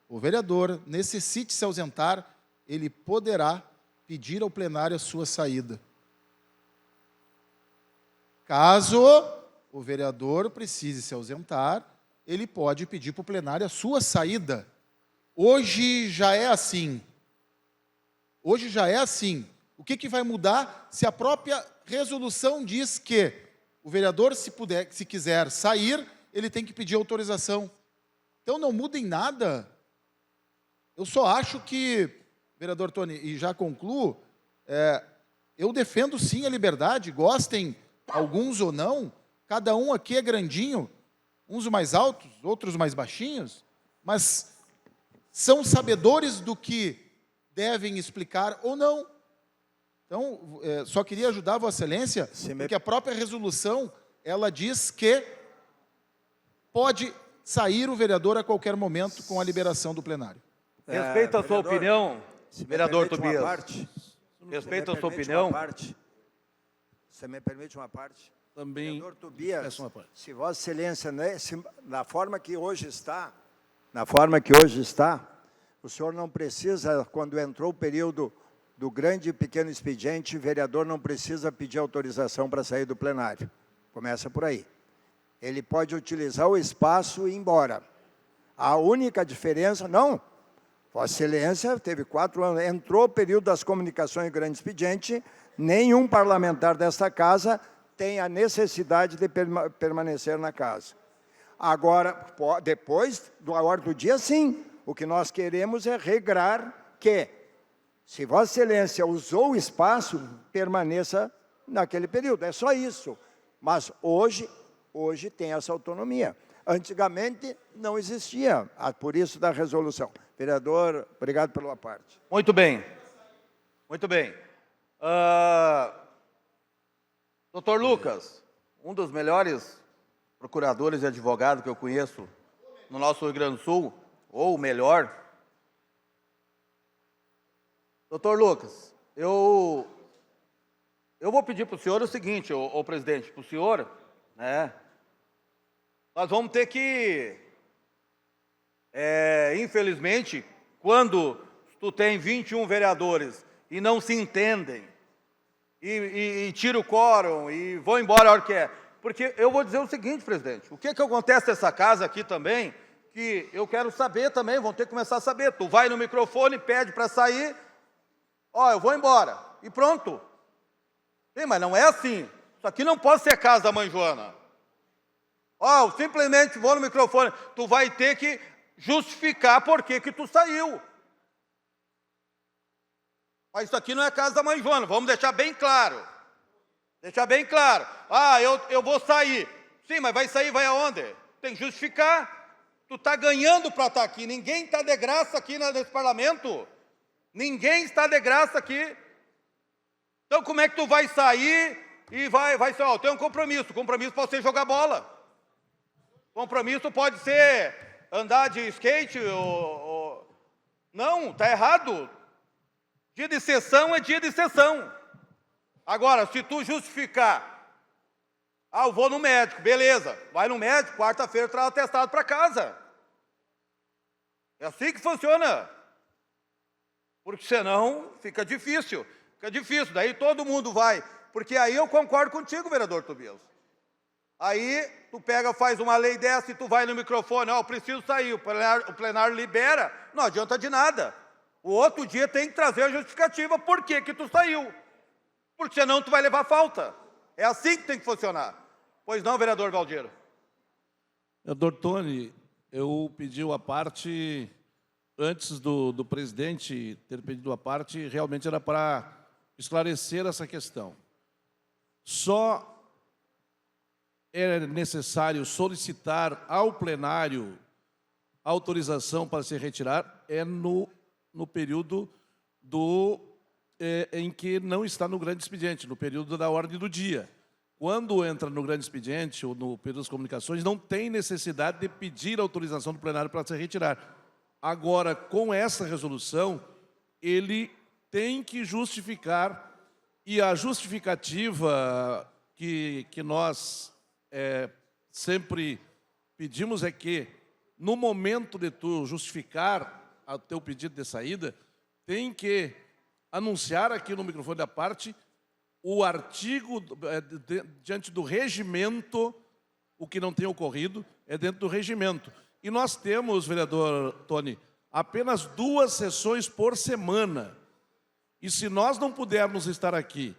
o vereador necessite se ausentar, ele poderá pedir ao plenário a sua saída. Caso o vereador precise se ausentar, ele pode pedir para o plenário a sua saída. Hoje já é assim. Hoje já é assim. O que vai mudar se a própria resolução diz que o vereador, se quiser sair, ele tem que pedir autorização? Então não muda em nada. Eu só acho que, vereador Tony, e já concluo, eu defendo sim a liberdade, gostem alguns ou não, cada um aqui é grandinho, uns mais altos, outros mais baixinhos, mas são sabedores do que devem explicar ou não. Então, só queria ajudar Vossa Excelência, porque a própria resolução, ela diz que pode sair o vereador a qualquer momento com a liberação do plenário. Respeito a sua opinião, vereador Tobias. Respeito a sua opinião. Você me permite uma parte? Também. Vereador Tobias, uma parte. se Vossa Excelência, na forma que hoje está, o senhor não precisa, quando entrou o período do grande e pequeno expediente, o vereador não precisa pedir autorização para sair do plenário. Começa por aí. Ele pode utilizar o espaço e ir embora. A única diferença, não, Vossa Excelência teve 4 anos, entrou o período das comunicações e grande expediente, nenhum parlamentar desta casa tem a necessidade de permanecer na casa. Agora, depois da ordem do dia, sim, o que nós queremos é regrar que, se Vossa Excelência usou o espaço, permaneça naquele período, é só isso. Mas hoje tem essa autonomia. Antigamente não existia, por isso da resolução. Vereador, obrigado pela parte. Muito bem. Muito bem. Doutor Lucas, um dos melhores procuradores e advogados que eu conheço no nosso Rio Grande do Sul, ou o melhor. Doutor Lucas, eu vou pedir para o senhor o seguinte, ô presidente, para o senhor, né? Nós vamos ter que, infelizmente, quando tu tem 21 vereadores e não se entendem, e tira o quórum e vão embora a hora que é. Porque eu vou dizer o seguinte, presidente, o que acontece nessa casa aqui também, que eu quero saber também, vão ter que começar a saber. Tu vai no microfone, pede para sair, eu vou embora, e pronto. Sim, mas não é assim. Isso aqui não pode ser casa da mãe Joana. Eu simplesmente vou no microfone, tu vai ter que justificar por que tu saiu. Mas isso aqui não é casa da mãe Joana, vamos deixar bem claro. Deixar bem claro. Eu vou sair. Sim, mas vai sair, vai aonde? Tem que justificar. Tu está ganhando para estar aqui. Ninguém está de graça aqui nesse parlamento. Ninguém está de graça aqui. Então, como é que tu vai sair e vai ser, ó, tem um compromisso. Compromisso pode ser jogar bola. Compromisso pode ser andar de skate ou... Não, está errado. Dia de sessão é dia de sessão. Agora, se tu justificar, eu vou no médico, beleza. Vai no médico, quarta-feira traz atestado para casa. É assim que funciona. Porque senão fica difícil. Daí todo mundo vai. Porque aí eu concordo contigo, vereador Tobias. Aí tu pega, faz uma lei dessa e tu vai no microfone, eu preciso sair, o plenário libera, não adianta de nada. O outro dia tem que trazer a justificativa por que tu saiu. Porque senão tu vai levar falta. É assim que tem que funcionar. Pois não, vereador Valdir? Vereador Tony, eu pedi a parte, antes do presidente ter pedido a parte, realmente era para esclarecer essa questão. Só é necessário solicitar ao plenário autorização para se retirar no período em que não está no grande expediente, no período da ordem do dia. Quando entra no grande expediente ou no período das comunicações, não tem necessidade de pedir autorização do plenário para se retirar. Agora, com essa resolução, ele tem que justificar, e a justificativa que nós sempre pedimos é que, no momento de tu justificar o teu pedido de saída, tem que anunciar aqui no microfone da parte o artigo diante do regimento, o que não tem ocorrido é dentro do regimento. E nós temos, vereador Tony, apenas 2 sessões por semana. E se nós não pudermos estar aqui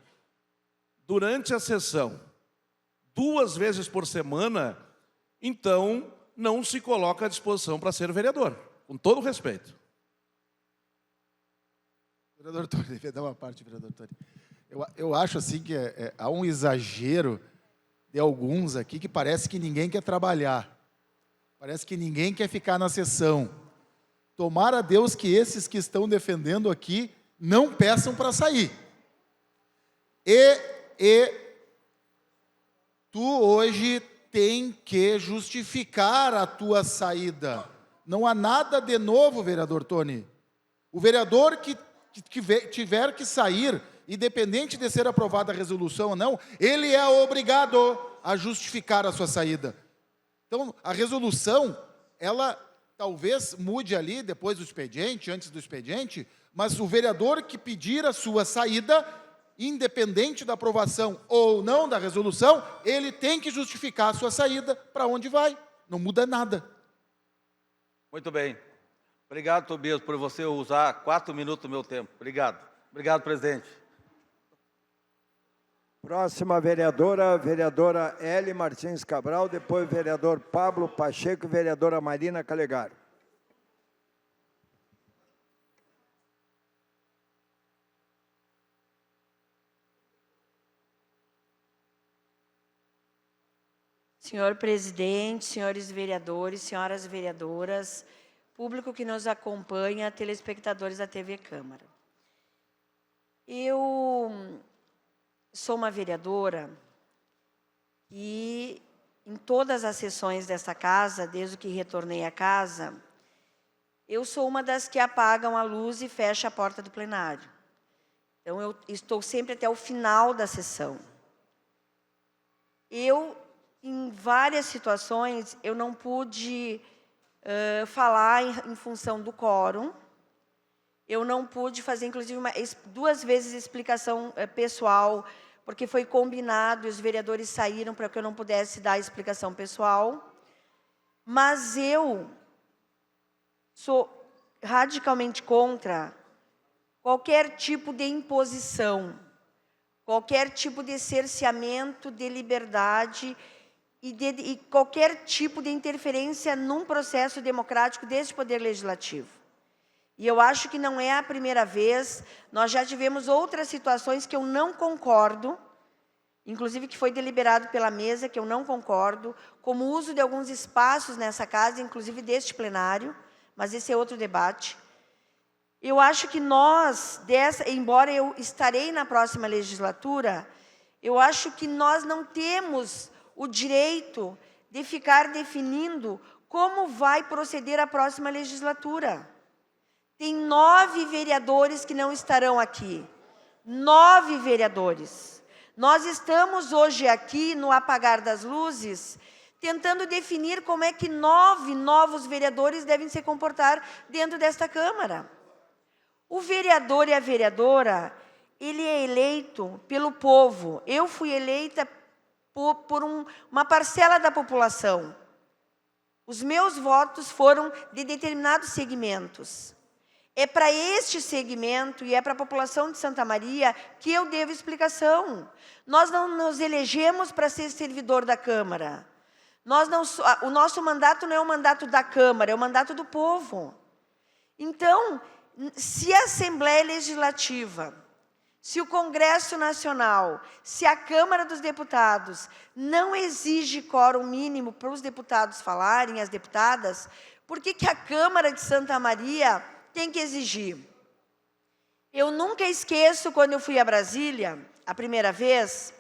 durante a sessão 2 vezes por semana, então não se coloca à disposição para ser vereador, com todo o respeito. Vereador Tony, devia dar uma parte, vereador Tony. Eu acho assim que há um exagero de alguns aqui que parece que ninguém quer trabalhar. Parece que ninguém quer ficar na sessão. Tomara a Deus que esses que estão defendendo aqui não peçam para sair. Tu hoje tem que justificar a tua saída. Não há nada de novo, vereador Tony. O vereador que tiver que sair, independente de ser aprovada a resolução ou não, ele é obrigado a justificar a sua saída. Então, a resolução, ela talvez mude ali depois do expediente, antes do expediente, mas o vereador que pedir a sua saída, independente da aprovação ou não da resolução, ele tem que justificar a sua saída para onde vai. Não muda nada. Muito bem. Obrigado, Tobias, por você usar 4 minutos do meu tempo. Obrigado. Obrigado, presidente. Próxima vereadora, vereadora Eli Martins Cabral, depois vereador Pablo Pacheco e vereadora Marina Calegari. Senhor presidente, senhores vereadores, senhoras vereadoras, público que nos acompanha, telespectadores da TV Câmara. Eu sou uma vereadora e em todas as sessões desta casa, desde que retornei à casa, eu sou uma das que apagam a luz e fecha a porta do plenário. Então, eu estou sempre até o final da sessão. Em várias situações, eu não pude falar em função do quórum. Eu não pude fazer, inclusive, 2 vezes explicação pessoal, porque foi combinado, e os vereadores saíram para que eu não pudesse dar explicação pessoal. Mas eu sou radicalmente contra qualquer tipo de imposição, qualquer tipo de cerceamento de liberdade e qualquer tipo de interferência num processo democrático deste Poder Legislativo. E eu acho que não é a primeira vez, nós já tivemos outras situações que eu não concordo, inclusive que foi deliberado pela mesa, que eu não concordo, como o uso de alguns espaços nessa casa, inclusive deste plenário, mas esse é outro debate. Eu acho que nós, embora eu estarei na próxima legislatura, eu acho que nós não temos o direito de ficar definindo como vai proceder a próxima legislatura. Tem 9 vereadores que não estarão aqui. 9 vereadores. Nós estamos hoje aqui, no apagar das luzes, tentando definir como é que 9 novos vereadores devem se comportar dentro desta Câmara. O vereador e a vereadora, ele é eleito pelo povo. Eu fui eleita por uma parcela da população. Os meus votos foram de determinados segmentos. É para este segmento e é para a população de Santa Maria que eu devo explicação. Nós não nos elegemos para ser servidor da Câmara. O nosso mandato não é o mandato da Câmara, é o mandato do povo. Então, se a Assembleia Legislativa, se o Congresso Nacional, se a Câmara dos Deputados não exige quórum mínimo para os deputados falarem, as deputadas, por que a Câmara de Santa Maria tem que exigir? Eu nunca esqueço quando eu fui a Brasília, a primeira vez,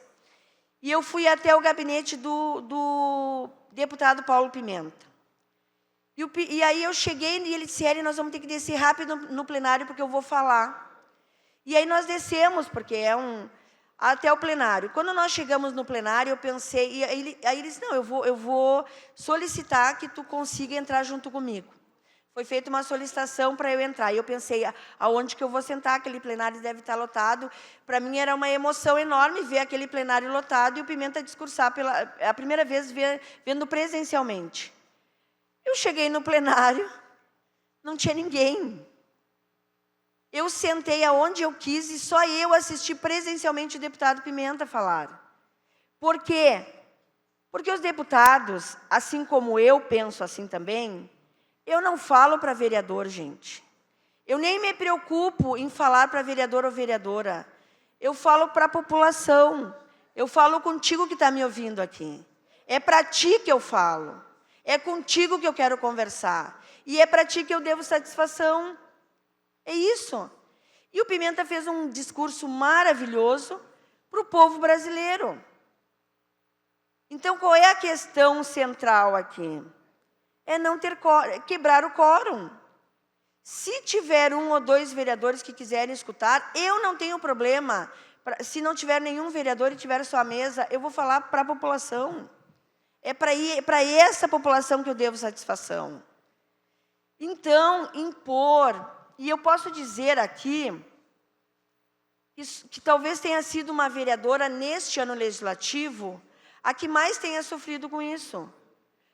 e eu fui até o gabinete do deputado Paulo Pimenta. E aí eu cheguei e ele disse, Eri, nós vamos ter que descer rápido no plenário porque eu vou falar. E aí nós descemos, porque até o plenário. Quando nós chegamos no plenário, eu pensei, e aí ele disse, não, eu vou solicitar que tu consiga entrar junto comigo. Foi feita uma solicitação para eu entrar. E eu pensei, aonde que eu vou sentar? Aquele plenário deve estar lotado. Para mim era uma emoção enorme ver aquele plenário lotado e o Pimenta discursar a primeira vez vendo presencialmente. Eu cheguei no plenário, não tinha ninguém. Eu sentei aonde eu quis e só eu assisti presencialmente o deputado Pimenta falar. Por quê? Porque os deputados, assim como eu penso assim também, eu não falo para vereador, gente. Eu nem me preocupo em falar para vereador ou vereadora. Eu falo para a população. Eu falo contigo que está me ouvindo aqui. É para ti que eu falo. É contigo que eu quero conversar. E é para ti que eu devo satisfação. É isso. E o Pimenta fez um discurso maravilhoso para o povo brasileiro. Então, qual é a questão central aqui? É não quebrar o quórum. Se tiver 1 ou 2 vereadores que quiserem escutar, eu não tenho problema. Se não tiver nenhum vereador e tiver só a mesa, eu vou falar para a população. É para essa população que eu devo satisfação. Então, impor, e eu posso dizer aqui, que talvez tenha sido uma vereadora neste ano legislativo, a que mais tenha sofrido com isso.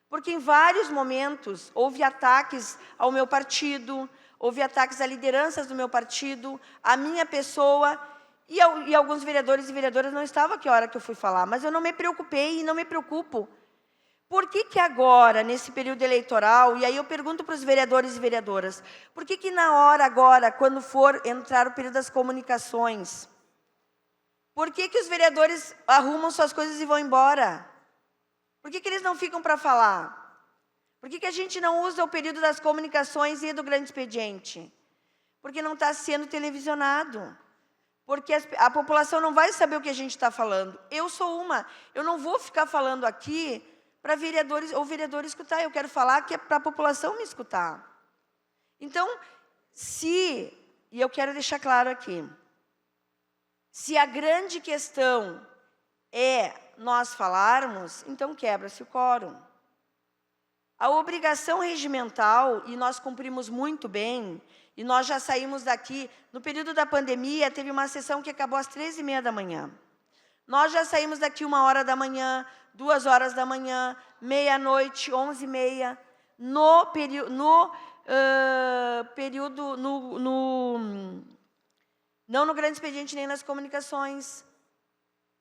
Porque em vários momentos houve ataques ao meu partido, houve ataques a lideranças do meu partido, à minha pessoa, e alguns vereadores e vereadoras não estavam aqui a hora que eu fui falar, mas eu não me preocupei e não me preocupo. Por que agora, nesse período eleitoral, e aí eu pergunto para os vereadores e vereadoras, por que na hora agora, quando for entrar o período das comunicações, por que os vereadores arrumam suas coisas e vão embora? Por que eles não ficam para falar? Por que a gente não usa o período das comunicações e do grande expediente? Porque não está sendo televisionado. Porque a população não vai saber o que a gente está falando. Eu sou eu não vou ficar falando aqui para vereadores ou vereadores escutar. Eu quero falar que é para a população me escutar. Então, e eu quero deixar claro aqui, se a grande questão é nós falarmos, então quebra-se o quórum. A obrigação regimental, e nós cumprimos muito bem, e nós já saímos daqui, no período da pandemia, teve uma sessão que acabou às 13h30 da manhã. Nós já saímos daqui 1h da manhã, 2h da manhã, meia-noite, 11h30, não no grande expediente nem nas comunicações,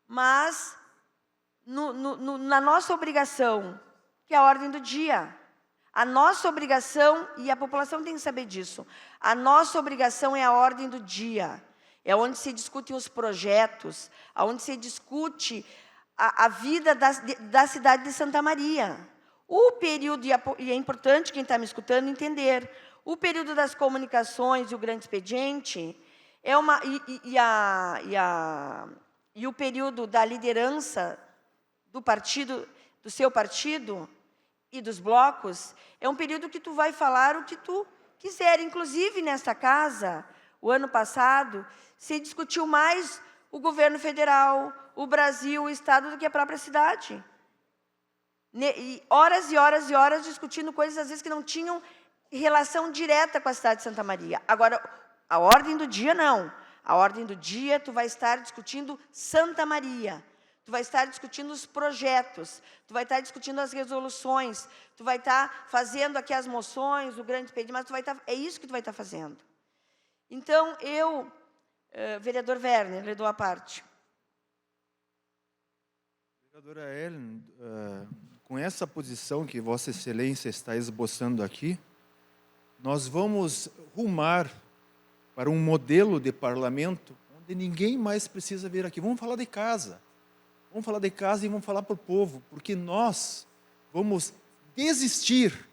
mas na nossa obrigação, que é a ordem do dia. A nossa obrigação, e a população tem que saber disso, a nossa obrigação é a ordem do dia. É onde se discutem os projetos, onde se discute a vida da cidade de Santa Maria. O período, e é importante quem está me escutando entender, o período das comunicações e o grande expediente e o período da liderança do partido, do seu partido e dos blocos, é um período que tu vai falar o que tu quiser. Inclusive, nesta casa, o ano passado, se discutiu mais o governo federal, o Brasil, o Estado, do que a própria cidade. E horas e horas e horas discutindo coisas, às vezes, que não tinham relação direta com a cidade de Santa Maria. Agora, a ordem do dia, não. A ordem do dia, tu vai estar discutindo Santa Maria. Tu vai estar discutindo os projetos, tu vai estar discutindo as resoluções, tu vai estar fazendo aqui as moções, o grande pedido, mas é isso que tu vai estar fazendo. Então, vereador Werner, lhe dou a parte. Vereadora Ellen, com essa posição que Vossa Excelência está esboçando aqui, nós vamos rumar para um modelo de parlamento onde ninguém mais precisa vir aqui. Vamos falar de casa. Vamos falar de casa e vamos falar para o povo, porque nós vamos desistir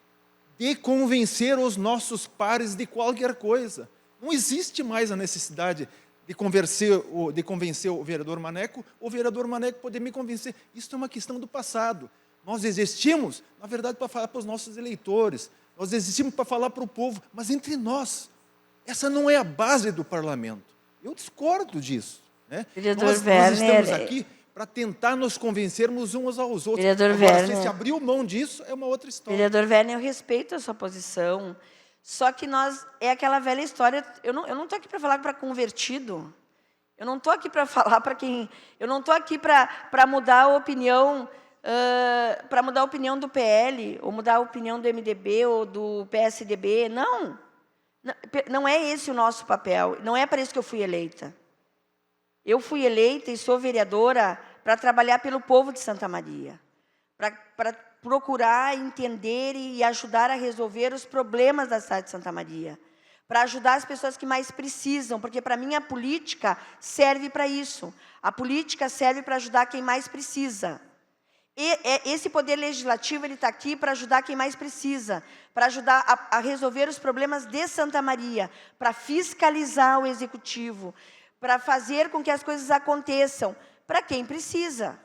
de convencer os nossos pares de qualquer coisa. Não existe mais a necessidade de convencer o vereador Maneco poder me convencer. Isso é uma questão do passado. Nós existimos, na verdade, para falar para os nossos eleitores, nós existimos para falar para o povo, mas entre nós. Essa não é a base do parlamento. Eu discordo disso. Né? Nós estamos aqui para tentar nos convencermos uns aos outros. Vereador Agora, Werner, se abriu mão disso, é uma outra história. Vereador Werner, eu respeito a sua posição, só que é aquela velha história, eu não estou aqui para falar para convertido, eu não estou aqui para falar para quem, eu não estou aqui para mudar a opinião, do PL, ou mudar a opinião do MDB ou do PSDB, não é esse o nosso papel, não é para isso que eu fui eleita. Eu fui eleita e sou vereadora para trabalhar pelo povo de Santa Maria, para procurar entender e ajudar a resolver os problemas da cidade de Santa Maria, para ajudar as pessoas que mais precisam, porque, para mim, a política serve para isso. A política serve para ajudar quem mais precisa. E esse poder legislativo está aqui para ajudar quem mais precisa, para ajudar a resolver os problemas de Santa Maria, para fiscalizar o executivo, para fazer com que as coisas aconteçam, para quem precisa.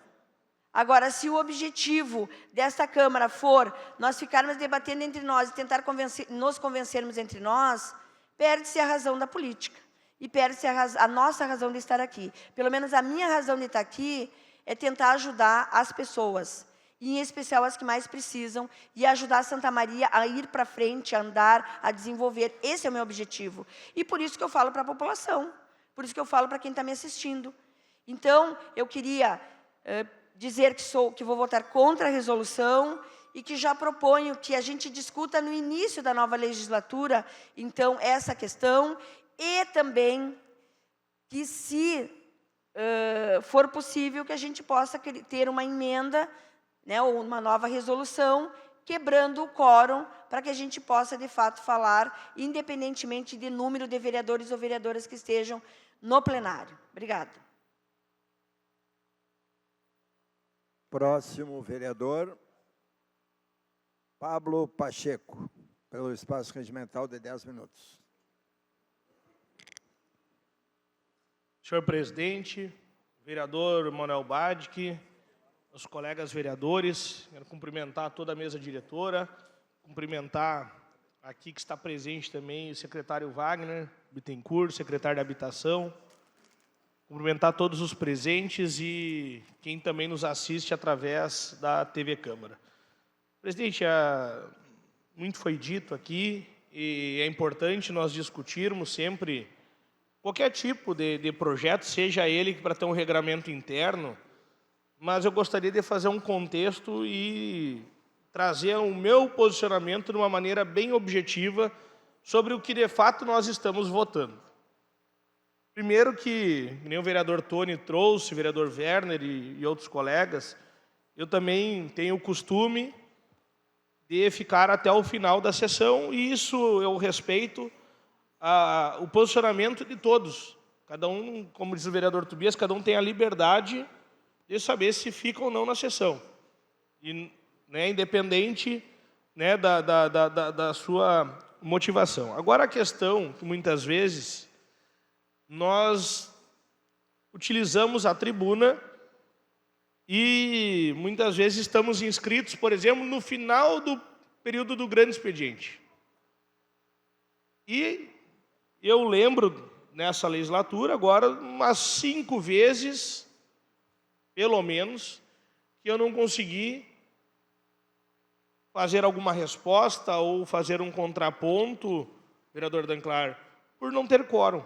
Agora, se o objetivo desta Câmara for nós ficarmos debatendo entre nós e tentar nos convencermos entre nós, perde-se a razão da política e perde-se a nossa razão de estar aqui. Pelo menos a minha razão de estar aqui é tentar ajudar as pessoas, e em especial as que mais precisam, e ajudar Santa Maria a ir para frente, a andar, a desenvolver. Esse é o meu objetivo. E por isso que eu falo para a população. Por isso que eu falo para quem está me assistindo. Então, eu queria dizer que vou votar contra a resolução e que já proponho que a gente discuta no início da nova legislatura, então, essa questão, e também que, se for possível, que a gente possa ter uma emenda, né, ou uma nova resolução, quebrando o quórum, para que a gente possa, de fato, falar, independentemente de número de vereadores ou vereadoras que estejam no plenário. Obrigada. Próximo vereador, Pablo Pacheco, pelo espaço regimental de 10 minutos. Senhor presidente, vereador Manuel Badic, os colegas vereadores, quero cumprimentar toda a mesa diretora, cumprimentar aqui que está presente também o secretário Wagner Bittencourt, secretário da Habitação, cumprimentar todos os presentes e quem também nos assiste através da TV Câmara. Presidente, muito foi dito aqui e é importante nós discutirmos sempre qualquer tipo de projeto, seja ele para ter um regramento interno, mas eu gostaria de fazer um contexto e trazer o meu posicionamento de uma maneira bem objetiva sobre o que, de fato, nós estamos votando. Primeiro que nem o vereador Tony trouxe, o vereador Werner e outros colegas, eu também tenho o costume de ficar até o final da sessão, e isso eu respeito o posicionamento de todos. Cada um, como diz o vereador Tobias, cada um tem a liberdade de saber se fica ou não na sessão. E, né, independente, né, da sua motivação. Agora, a questão que muitas vezes nós utilizamos a tribuna e muitas vezes estamos inscritos, por exemplo, no final do período do grande expediente. E eu lembro, nessa legislatura, agora, umas 5 vezes, pelo menos, que eu não consegui fazer alguma resposta ou fazer um contraponto, vereador Danclar, por não ter quórum.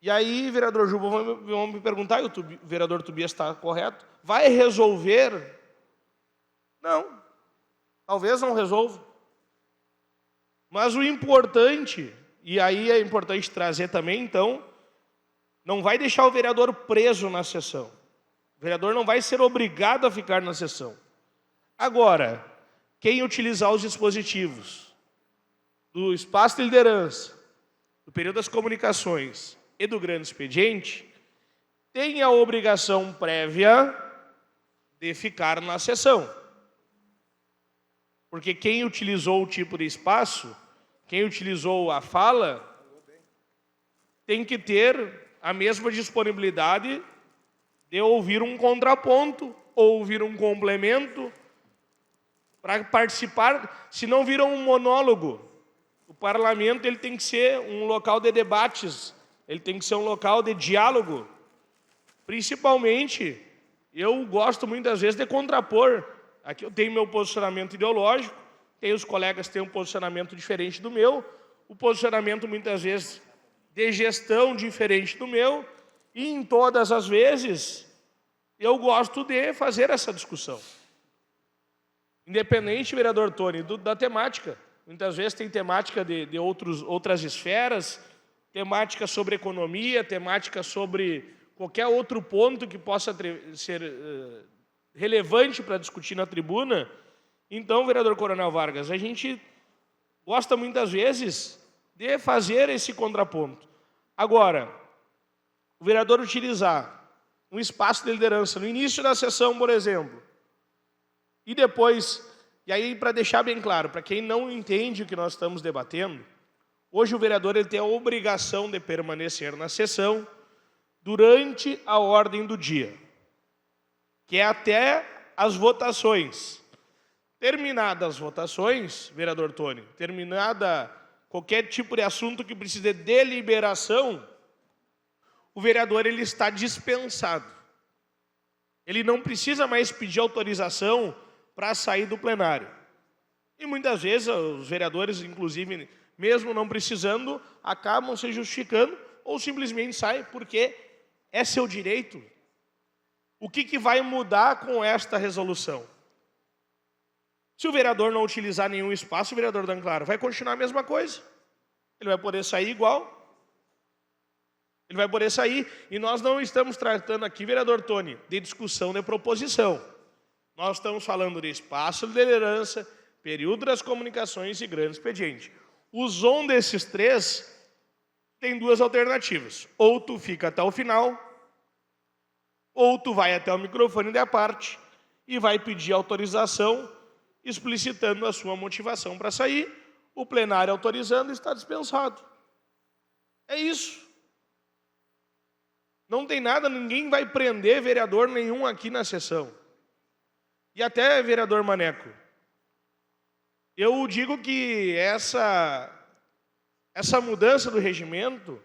E aí, vereador Juba, vão me perguntar, e o vereador Tobias está correto, vai resolver? Não. Talvez não resolva. Mas o importante, e aí é importante trazer também, então, não vai deixar o vereador preso na sessão. O vereador não vai ser obrigado a ficar na sessão. Agora, quem utilizar os dispositivos do espaço de liderança, do período das comunicações e do grande expediente, tem a obrigação prévia de ficar na sessão. Porque quem utilizou o tipo de espaço, quem utilizou a fala, tem que ter a mesma disponibilidade de ouvir um contraponto, ou ouvir um complemento, para participar, se não vira um monólogo. O parlamento ele tem que ser um local de debates, ele tem que ser um local de diálogo. Principalmente, eu gosto muitas vezes de contrapor. Aqui eu tenho meu posicionamento ideológico, tem os colegas que têm um posicionamento diferente do meu, o posicionamento muitas vezes de gestão diferente do meu, e em todas as vezes eu gosto de fazer essa discussão. Independente, vereador Tony, da temática. Muitas vezes tem temática de outras esferas, temática sobre economia, temática sobre qualquer outro ponto que possa ser relevante para discutir na tribuna. Então, vereador Coronel Vargas, a gente gosta muitas vezes de fazer esse contraponto. Agora, o vereador utilizar um espaço de liderança no início da sessão, por exemplo, e depois, e aí para deixar bem claro, para quem não entende o que nós estamos debatendo, hoje o vereador ele tem a obrigação de permanecer na sessão durante a ordem do dia, que é até as votações. Terminadas as votações, vereador Tony, terminada qualquer tipo de assunto que precise de deliberação, o vereador ele está dispensado. Ele não precisa mais pedir autorização para sair do plenário. E muitas vezes os vereadores, inclusive, mesmo não precisando, acabam se justificando ou simplesmente saem porque é seu direito. O que vai mudar com esta resolução? Se o vereador não utilizar nenhum espaço, o vereador Danclar vai continuar a mesma coisa. Ele vai poder sair igual. Ele vai poder sair. E nós não estamos tratando aqui, vereador Tony, de discussão de proposição. Nós estamos falando de espaço de liderança, período das comunicações e grande expediente. Um desses 3 tem 2 alternativas. Ou tu fica até o final, ou tu vai até o microfone da parte e vai pedir autorização, explicitando a sua motivação para sair, o plenário autorizando e está dispensado. É isso. Não tem nada, ninguém vai prender vereador nenhum aqui na sessão. E até, vereador Maneco, eu digo que essa mudança do regimento,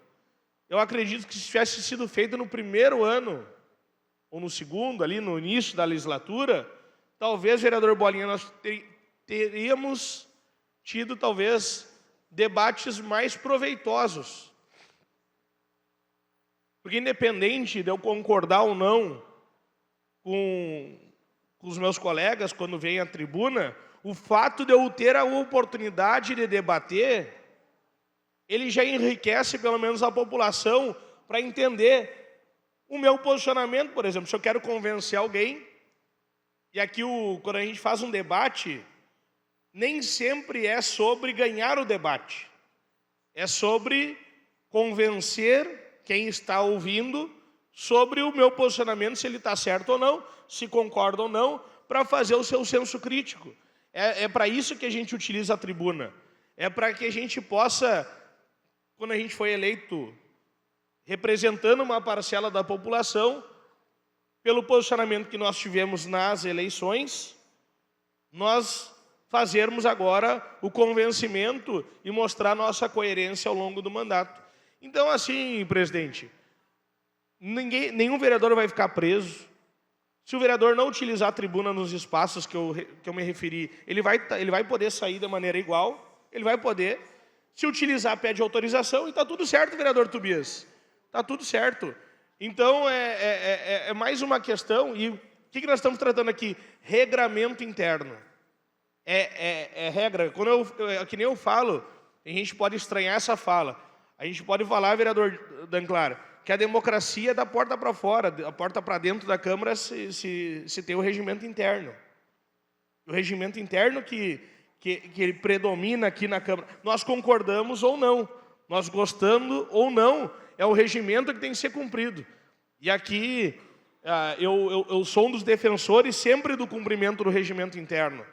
eu acredito que se tivesse sido feita no primeiro ano, ou no segundo, ali no início da legislatura, talvez, vereador Bolinha, nós teríamos tido, talvez, debates mais proveitosos. Porque independente de eu concordar ou não com os meus colegas quando vêm à tribuna, o fato de eu ter a oportunidade de debater, ele já enriquece pelo menos a população para entender o meu posicionamento. Por exemplo, se eu quero convencer alguém, e aqui quando a gente faz um debate, nem sempre é sobre ganhar o debate, é sobre convencer quem está ouvindo sobre o meu posicionamento, se ele está certo ou não, se concorda ou não, para fazer o seu senso crítico. É para isso que a gente utiliza a tribuna. É para que a gente possa, quando a gente foi eleito representando uma parcela da população, pelo posicionamento que nós tivemos nas eleições, nós fazermos agora o convencimento e mostrar nossa coerência ao longo do mandato. Então, assim, presidente, nenhum vereador vai ficar preso. Se o vereador não utilizar a tribuna nos espaços que eu me referi, ele vai poder sair da maneira igual, ele vai poder. Se utilizar, pede autorização e está tudo certo, vereador Tobias. Está tudo certo. Então, é mais uma questão, e o que nós estamos tratando aqui? Regramento interno. É regra. Que nem eu falo, a gente pode estranhar essa fala. A gente pode falar, vereador Danclar, que a democracia é da porta para fora, da porta para dentro da Câmara se tem o regimento interno. O regimento interno que predomina aqui na Câmara. Nós concordamos ou não, nós gostando ou não, é o regimento que tem que ser cumprido. E aqui eu sou um dos defensores sempre do cumprimento do regimento interno.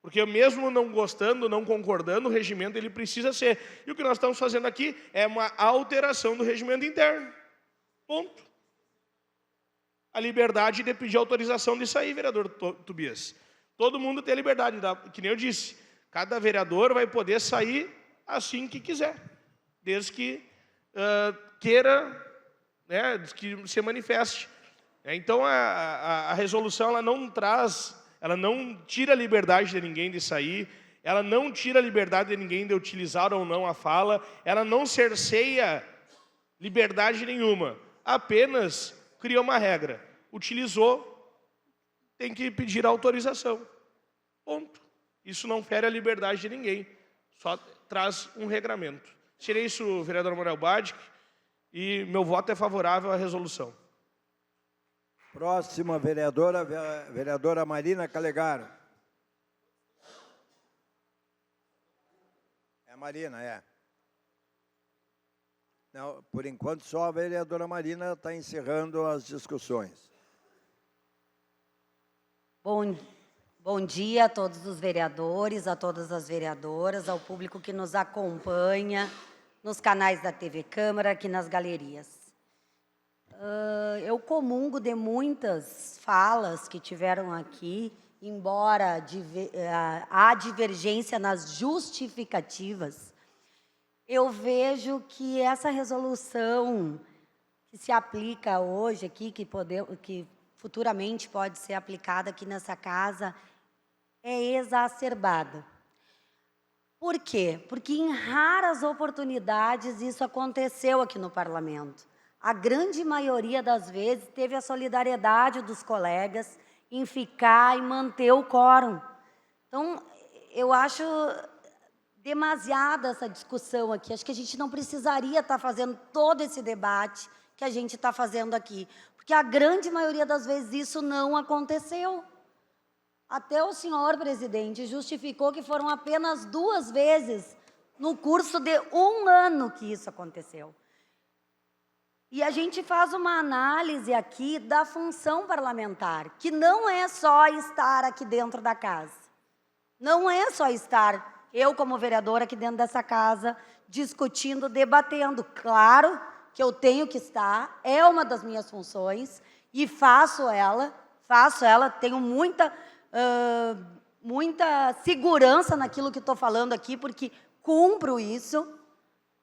Porque mesmo não gostando, não concordando, o regimento ele precisa ser. E o que nós estamos fazendo aqui é uma alteração do regimento interno. Ponto. A liberdade de pedir autorização de sair, vereador Tobias. Todo mundo tem a liberdade, que nem eu disse. Cada vereador vai poder sair assim que quiser. Desde que queira, né, que se manifeste. Então, a resolução ela não traz... Ela não tira a liberdade de ninguém de sair, ela não tira a liberdade de ninguém de utilizar ou não a fala, ela não cerceia liberdade nenhuma, apenas cria uma regra. Utilizou, tem que pedir autorização. Ponto. Isso não fere a liberdade de ninguém, só traz um regramento. Seria isso, vereador Manuel Badic, e meu voto é favorável à resolução. Próxima vereadora, vereadora Marina Calegaro. É a Marina, é. Não, por enquanto, só a vereadora Marina está encerrando as discussões. Bom dia a todos os vereadores, a todas as vereadoras, ao público que nos acompanha nos canais da TV Câmara, aqui nas galerias. Eu comungo de muitas falas que tiveram aqui, embora há divergência nas justificativas, eu vejo que essa resolução que se aplica hoje aqui, que futuramente pode ser aplicada aqui nessa casa, é exacerbada. Por quê? Porque em raras oportunidades isso aconteceu aqui no parlamento. A grande maioria das vezes teve a solidariedade dos colegas em ficar e manter o quórum. Então, eu acho demasiada essa discussão aqui. Acho que a gente não precisaria estar fazendo todo esse debate que a gente está fazendo aqui, porque a grande maioria das vezes isso não aconteceu. Até o senhor presidente justificou que foram apenas 2 vezes no curso de 1 ano que isso aconteceu. E a gente faz uma análise aqui da função parlamentar, que não é só estar aqui dentro da casa. Não é só estar, eu como vereadora aqui dentro dessa casa, discutindo, debatendo. Claro que eu tenho que estar, é uma das minhas funções, e faço ela, tenho muita segurança naquilo que estou falando aqui, porque cumpro isso.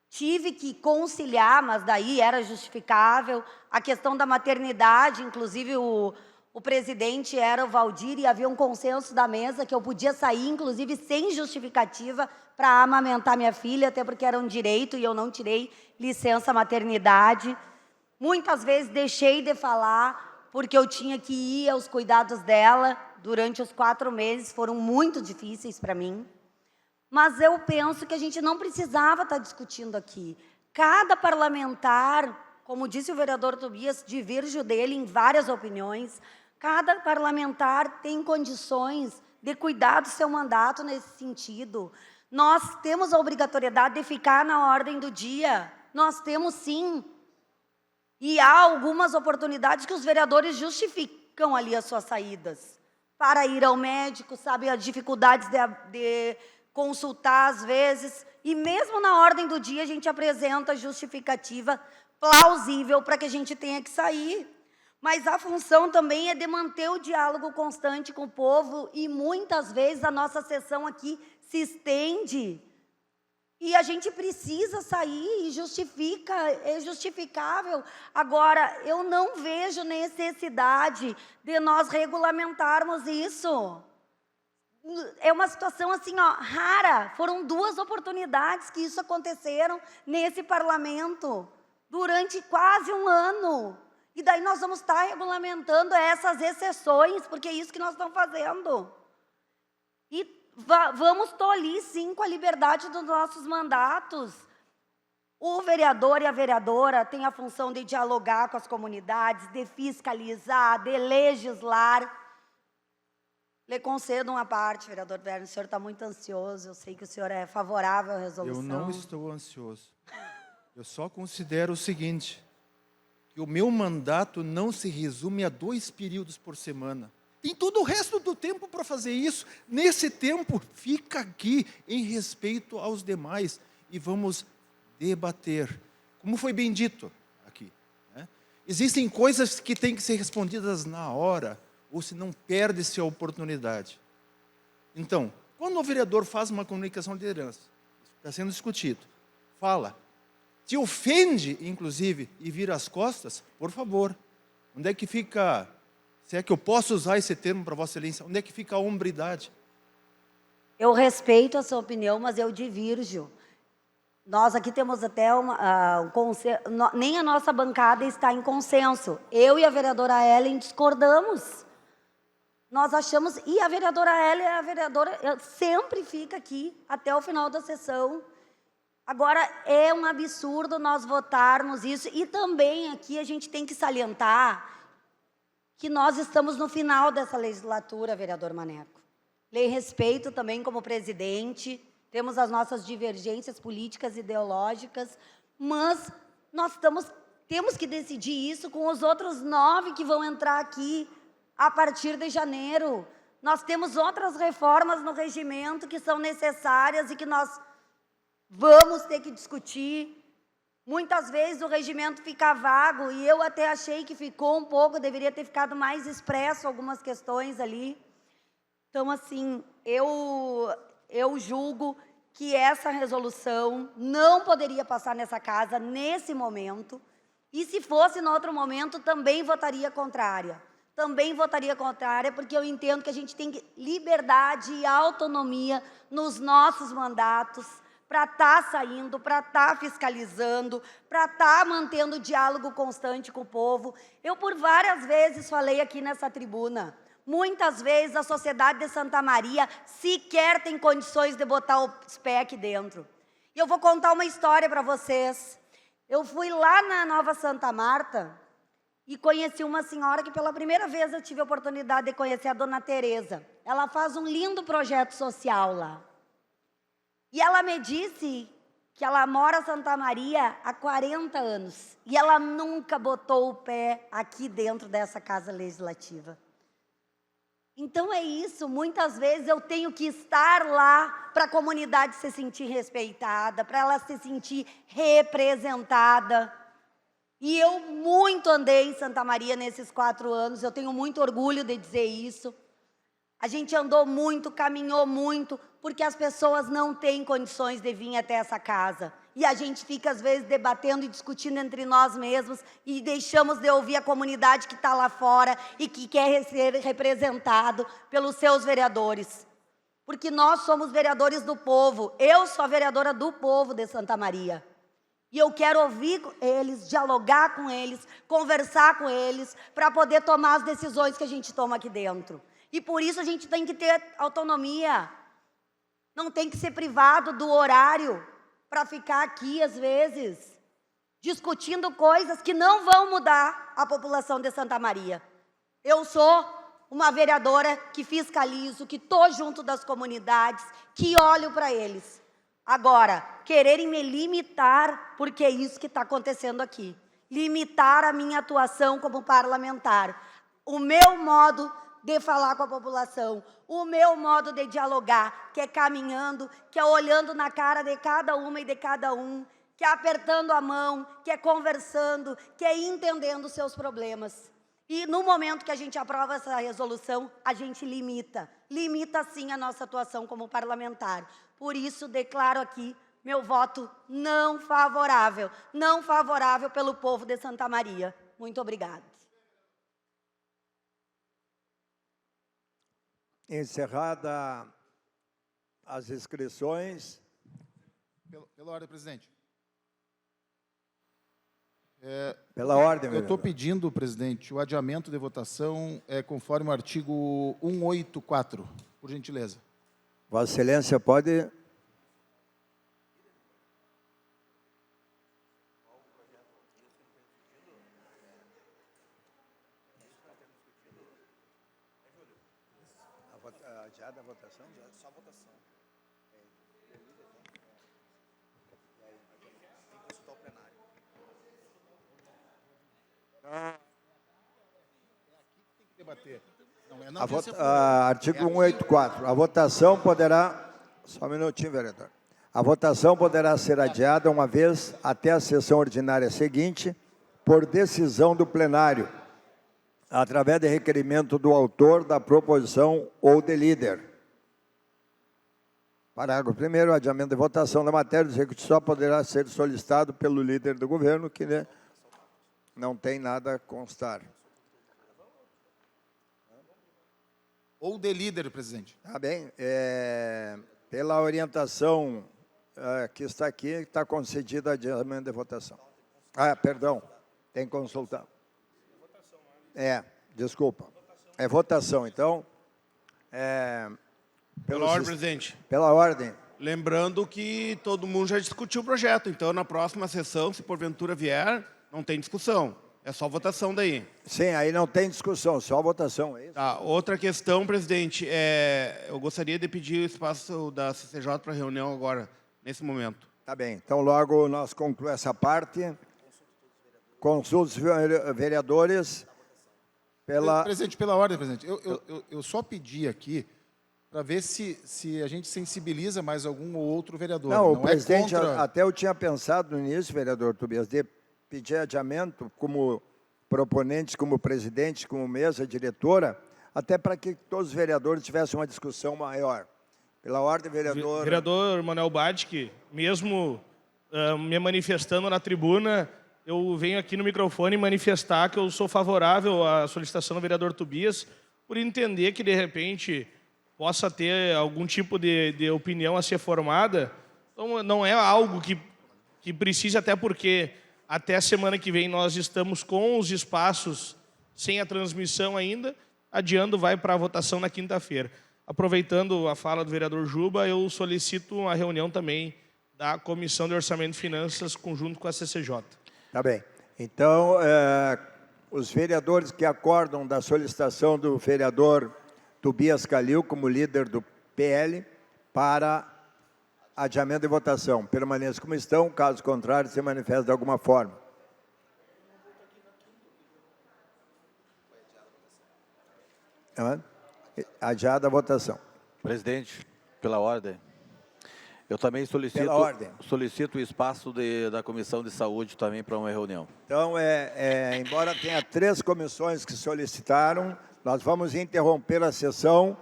Tive que conciliar, mas daí era justificável. A questão da maternidade, inclusive o presidente era o Valdir e havia um consenso da mesa que eu podia sair, inclusive sem justificativa, para amamentar minha filha, até porque era um direito e eu não tirei licença maternidade. Muitas vezes deixei de falar porque eu tinha que ir aos cuidados dela durante os 4 meses, foram muito difíceis para mim. Mas eu penso que a gente não precisava estar discutindo aqui. Cada parlamentar, como disse o vereador Tobias, diverjo dele em várias opiniões, cada parlamentar tem condições de cuidar do seu mandato nesse sentido. Nós temos a obrigatoriedade de ficar na ordem do dia. Nós temos sim. E há algumas oportunidades que os vereadores justificam ali as suas saídas. Para ir ao médico, sabe, as dificuldades de consultar às vezes. E mesmo na ordem do dia a gente apresenta justificativa plausível para que a gente tenha que sair. Mas a função também é de manter o diálogo constante com o povo e muitas vezes a nossa sessão aqui se estende e a gente precisa sair e justifica, é justificável. Agora, eu não vejo necessidade de nós regulamentarmos isso. É uma situação assim, ó, rara. Foram 2 oportunidades que isso aconteceram nesse parlamento durante quase um ano. E daí nós vamos estar regulamentando essas exceções, porque é isso que nós estamos fazendo. E vamos tolir, sim, com a liberdade dos nossos mandatos. O vereador e a vereadora têm a função de dialogar com as comunidades, de fiscalizar, de legislar. Lhe concedo uma parte, vereador Werner, o senhor está muito ansioso, eu sei que o senhor é favorável à resolução. Eu não estou ansioso. Eu só considero o seguinte, que o meu mandato não se resume a 2 períodos por semana. Tem todo o resto do tempo para fazer isso. Nesse tempo, fica aqui em respeito aos demais e vamos debater. Como foi bem dito aqui, né? Existem coisas que têm que ser respondidas na hora, ou senão perde-se a oportunidade. Então, quando o vereador faz uma comunicação de liderança, está sendo discutido, fala, se ofende, inclusive, e vira as costas, por favor, onde é que fica, se é que eu posso usar esse termo para Vossa Excelência, onde é que fica a hombridade? Eu respeito a sua opinião, mas eu divirjo. Nós aqui temos até um consenso, nem a nossa bancada está em consenso. Eu e a vereadora Ellen discordamos. Nós achamos, e a vereadora Ellen, a vereadora sempre fica aqui até o final da sessão. Agora, é um absurdo nós votarmos isso. E também aqui a gente tem que salientar que nós estamos no final dessa legislatura, vereador Maneco. Lhe respeito também como presidente, temos as nossas divergências políticas e ideológicas, mas nós temos que decidir isso com os outros 9 que vão entrar aqui a partir de janeiro. Nós temos outras reformas no regimento que são necessárias e que nós vamos ter que discutir. Muitas vezes o regimento fica vago e eu até achei que ficou um pouco, deveria ter ficado mais expresso algumas questões ali. Então, assim, eu julgo que essa resolução não poderia passar nessa casa nesse momento e se fosse em outro momento também votaria contrária. Também votaria contrária porque eu entendo que a gente tem liberdade e autonomia nos nossos mandatos, para estar saindo, para estar fiscalizando, para estar mantendo diálogo constante com o povo. Eu, por várias vezes, falei aqui nessa tribuna, muitas vezes a sociedade de Santa Maria sequer tem condições de botar os pés aqui dentro. E eu vou contar uma história para vocês. Eu fui lá na Nova Santa Marta e conheci uma senhora que pela primeira vez eu tive a oportunidade de conhecer, a dona Tereza. Ela faz um lindo projeto social lá. E ela me disse que ela mora em Santa Maria há 40 anos. E ela nunca botou o pé aqui dentro dessa casa legislativa. Então é isso, muitas vezes eu tenho que estar lá para a comunidade se sentir respeitada, para ela se sentir representada. E eu muito andei em Santa Maria nesses 4 anos, eu tenho muito orgulho de dizer isso. A gente andou muito, caminhou muito, porque as pessoas não têm condições de vir até essa casa. E a gente fica, às vezes, debatendo e discutindo entre nós mesmos e deixamos de ouvir a comunidade que está lá fora e que quer ser representado pelos seus vereadores. Porque nós somos vereadores do povo. Eu sou a vereadora do povo de Santa Maria. E eu quero ouvir eles, dialogar com eles, conversar com eles, para poder tomar as decisões que a gente toma aqui dentro. E por isso a gente tem que ter autonomia. Não tem que ser privado do horário para ficar aqui, às vezes, discutindo coisas que não vão mudar a população de Santa Maria. Eu sou uma vereadora que fiscalizo, que estou junto das comunidades, que olho para eles. Agora, quererem me limitar, porque é isso que está acontecendo aqui. limitar a minha atuação como parlamentar. O meu modo de falar com a população, o meu modo de dialogar, que é caminhando, que é olhando na cara de cada uma e de cada um, que é apertando a mão, que é conversando, que é entendendo os seus problemas. E no momento que a gente aprova essa resolução, a gente limita sim a nossa atuação como parlamentar. Por isso, declaro aqui meu voto não favorável pelo povo de Santa Maria. Muito obrigada. Encerrada as inscrições. Pela ordem, presidente. Pela ordem, eu estou pedindo, presidente, o adiamento de votação conforme o artigo 184, por gentileza. Vossa Excelência pode... Adiada a votação? Só a votação. Tem que consultar o plenário. Tem que debater. Artigo 184. A votação poderá... Só um minutinho, vereador. A votação poderá ser adiada uma vez até a sessão ordinária seguinte, por decisão do plenário, através de requerimento do autor da proposição ou de líder. Parágrafo 1º, adiamento de votação da matéria do executivo só poderá ser solicitado pelo líder do governo, que não tem nada a constar. Ou de líder, presidente. Tá bem. Pela orientação que está aqui, está concedido adiamento de votação. Perdão, tem que consultar. Desculpa. É votação, então. Pela ordem, presidente. Pela ordem. Lembrando que todo mundo já discutiu o projeto, então na próxima sessão, se porventura vier, não tem discussão. É só votação daí. Sim, aí não tem discussão, só votação, é isso? Tá, outra questão, presidente, eu gostaria de pedir o espaço da CCJ para reunião agora, nesse momento. Tá bem, então logo nós concluímos essa parte. Consulta os vereadores pela... Presidente, pela ordem, presidente, eu só pedi aqui para ver se a gente sensibiliza mais algum ou outro vereador. Não, o presidente, até eu tinha pensado no início, vereador Tobias, de pedir adiamento como proponente, como presidente, como mesa diretora, até para que todos os vereadores tivessem uma discussão maior. Pela ordem, vereador... Vereador Manuel Badic, mesmo me manifestando na tribuna, eu venho aqui no microfone manifestar que eu sou favorável à solicitação do vereador Tobias, por entender que, de repente, possa ter algum tipo de opinião a ser formada. Então, não é algo que precise, até porque até a semana que vem nós estamos com os espaços sem a transmissão ainda, adiando vai para a votação na quinta-feira. Aproveitando a fala do vereador Juba, eu solicito uma reunião também da Comissão de Orçamento e Finanças, conjunto com a CCJ. Tá bem. Então, os vereadores que acordam da solicitação do vereador Tobias Calil, como líder do PL, para adiamento de votação. Permaneçam como estão, caso contrário, se manifesta de alguma forma. Adiada a votação. Presidente, pela ordem. Eu também solicito o espaço da Comissão de Saúde também para uma reunião. Então, embora tenha 3 comissões que solicitaram, nós vamos interromper a sessão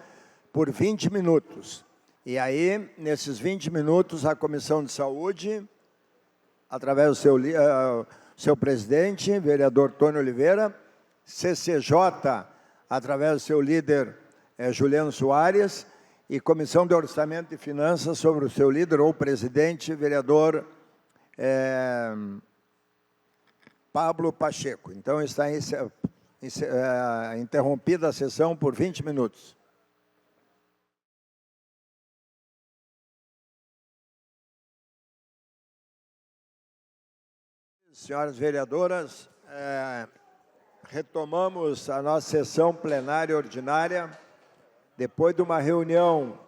por 20 minutos. E aí, nesses 20 minutos, a Comissão de Saúde, através do seu presidente, vereador Tony Oliveira, CCJ, através do seu líder, Juliano Soares, e Comissão de Orçamento e Finanças, sobre o seu líder ou presidente, vereador Pablo Pacheco. Então, está interrompida a sessão por 20 minutos. Senhoras vereadoras, retomamos a nossa sessão plenária ordinária, depois de uma reunião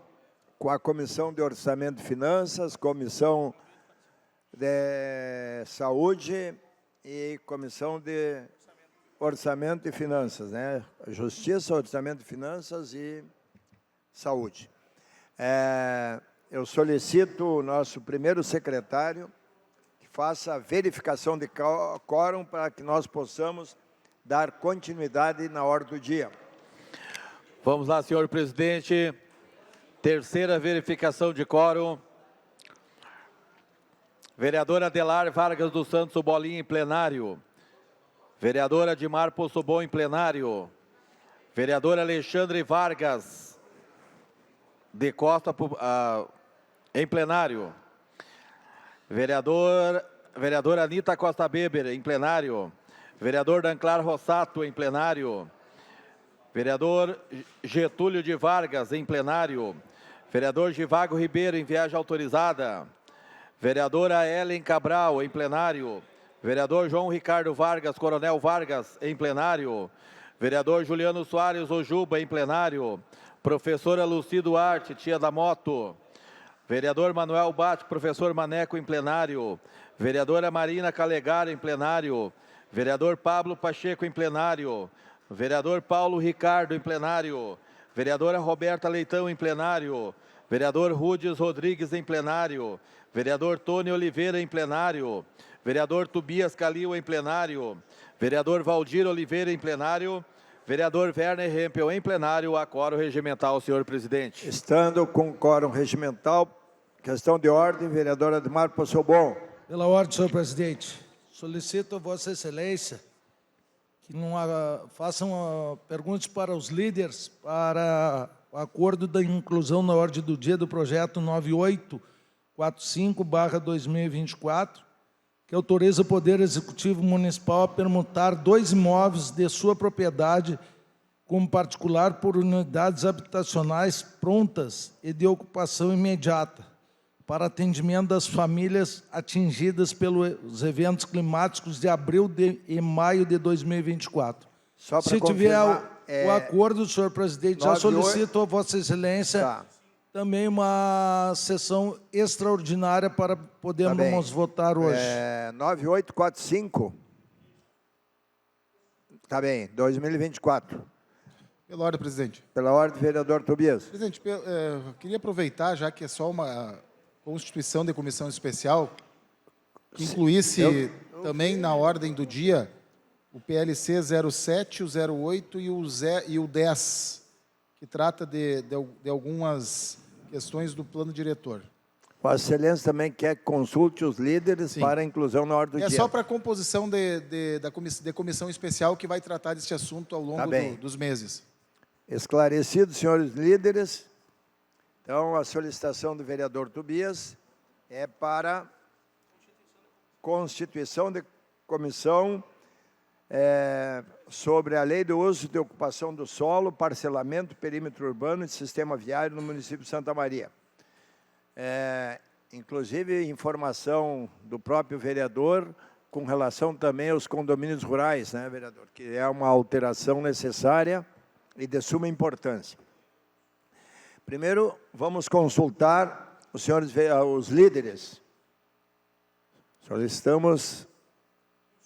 com a Comissão de Orçamento e Finanças, Comissão de Saúde e Comissão de Orçamento e Finanças, né? Justiça, Orçamento e Finanças e Saúde. Eu solicito o nosso primeiro secretário que faça a verificação de quórum para que nós possamos dar continuidade na ordem do dia. Vamos lá, senhor presidente. Terceira verificação de quórum. Vereador Adelar Vargas dos Santos Bolinha em plenário. Vereador Admar Possobon em plenário. Vereador Alexandre Vargas de Costa em plenário. Vereadora Anita Costa Beber em plenário. Vereador Danclar Rossato em plenário. Vereador Getúlio de Vargas em plenário. Vereador Givago Ribeiro em viagem autorizada. Vereadora Ellen Cabral em plenário. Vereador João Ricardo Vargas, Coronel Vargas em plenário. Vereador Juliano Soares Ojuba em plenário. Professora Luci Duarte, tia da moto. Vereador Manuel Bate, professor Maneco em plenário. Vereadora Marina Calegari em plenário. Vereador Pablo Pacheco em plenário. Vereador Paulo Ricardo em plenário. Vereadora Roberta Leitão em plenário. Vereador Rudes Rodrigues em plenário. Vereador Tony Oliveira em plenário. Vereador Tobias Calil em plenário. Vereador Valdir Oliveira em plenário. Vereador Werner Hempel em plenário. A quórum regimental, senhor presidente. Estando com quórum regimental, questão de ordem, vereador Admar Possobon. Pela ordem, senhor presidente, solicito a Vossa Excelência que façam perguntas para os líderes para o acordo da inclusão na ordem do dia do projeto 9845/2024, que autoriza o Poder Executivo Municipal a permutar 2 imóveis de sua propriedade como particular por unidades habitacionais prontas e de ocupação imediata, para atendimento das famílias atingidas pelos eventos climáticos de abril e maio de 2024. Só para Se tiver confirmar, o acordo, senhor presidente, já solicito a Vossa Excelência também uma sessão extraordinária para podermos votar hoje. 9845. Tá bem, 2024. Pela ordem, presidente. Pela ordem, vereador Tobias. Presidente, eu queria aproveitar, já que é só uma constituição de comissão especial, que incluísse também na ordem do dia o PLC 07, o 08 e o 10, que trata de algumas questões do plano diretor. Vossa Excelência também quer que consulte os líderes para a inclusão na ordem do dia. É só para a composição da comissão especial que vai tratar deste assunto ao longo dos meses. Esclarecido, senhores líderes. Então, a solicitação do vereador Tobias é para constituição de comissão sobre a lei do uso de ocupação do solo, parcelamento, perímetro urbano e sistema viário no município de Santa Maria. Inclusive, informação do próprio vereador com relação também aos condomínios rurais, né, vereador? Que é uma alteração necessária e de suma importância. Primeiro, vamos consultar os líderes. Solicitamos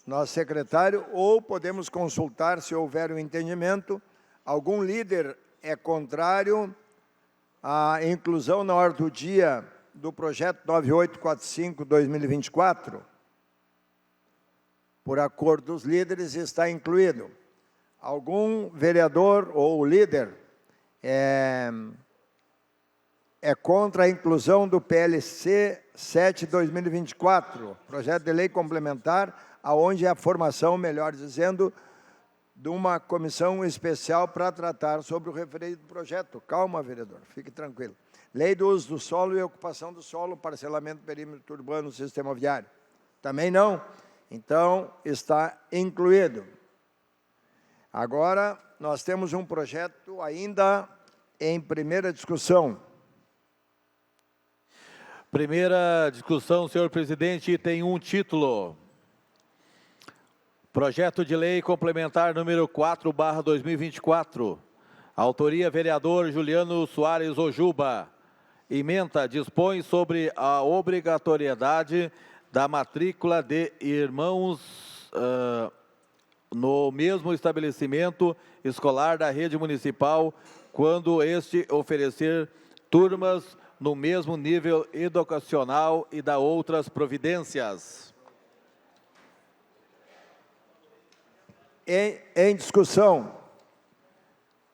nosso secretário, ou podemos consultar, se houver um entendimento, algum líder é contrário à inclusão na ordem do dia do projeto 9845/2024? Por acordo dos líderes, está incluído. Algum vereador ou líder é contra a inclusão do PLC 7/2024, projeto de lei complementar, aonde a formação, melhor dizendo, de uma comissão especial para tratar sobre o referido projeto. Calma, vereador, fique tranquilo. Lei do uso do solo e ocupação do solo, parcelamento, perímetro urbano, sistema viário. Também não? Então, está incluído. Agora, nós temos um projeto ainda em primeira discussão. Primeira discussão, senhor presidente, tem um título. Projeto de lei complementar número 4/2024. Autoria vereador Juliano Soares Ojuba. Ementa dispõe sobre a obrigatoriedade da matrícula de irmãos no mesmo estabelecimento escolar da rede municipal, quando este oferecer turmas no mesmo nível educacional e da outras providências. Em discussão.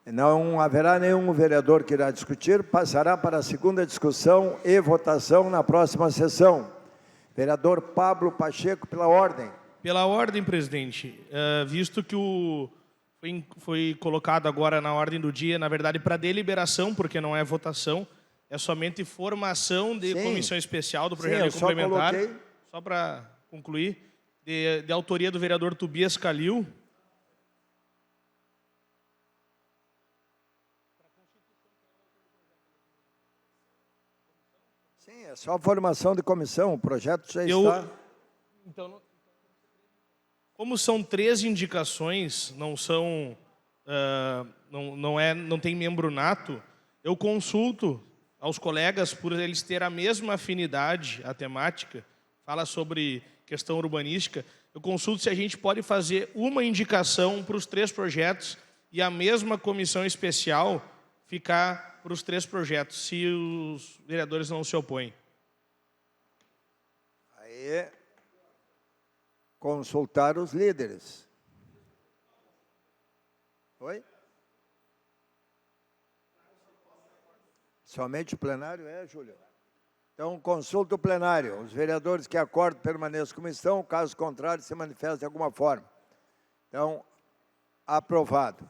Não haverá nenhum vereador que irá discutir, passará para a segunda discussão e votação na próxima sessão. Vereador Pablo Pacheco, pela ordem. Pela ordem, presidente, visto que foi colocado agora na ordem do dia, na verdade, para deliberação, porque não é votação, é somente formação de comissão especial do projeto de complementar. Só para concluir, de autoria do vereador Tobias Calil. Sim, é só formação de comissão, o projeto já está... Então, como são 3 indicações, não são, não tem membro nato, eu consulto aos colegas por eles terem a mesma afinidade, a temática, fala sobre questão urbanística, eu consulto se a gente pode fazer uma indicação para os 3 projetos e a mesma comissão especial ficar para os 3 projetos, se os vereadores não se opõem. Aí, consultar os líderes. Oi? Somente o plenário, Júlio? Então, consulta o plenário. Os vereadores que acordam permaneçam como estão, caso contrário, se manifestem de alguma forma. Então, aprovado.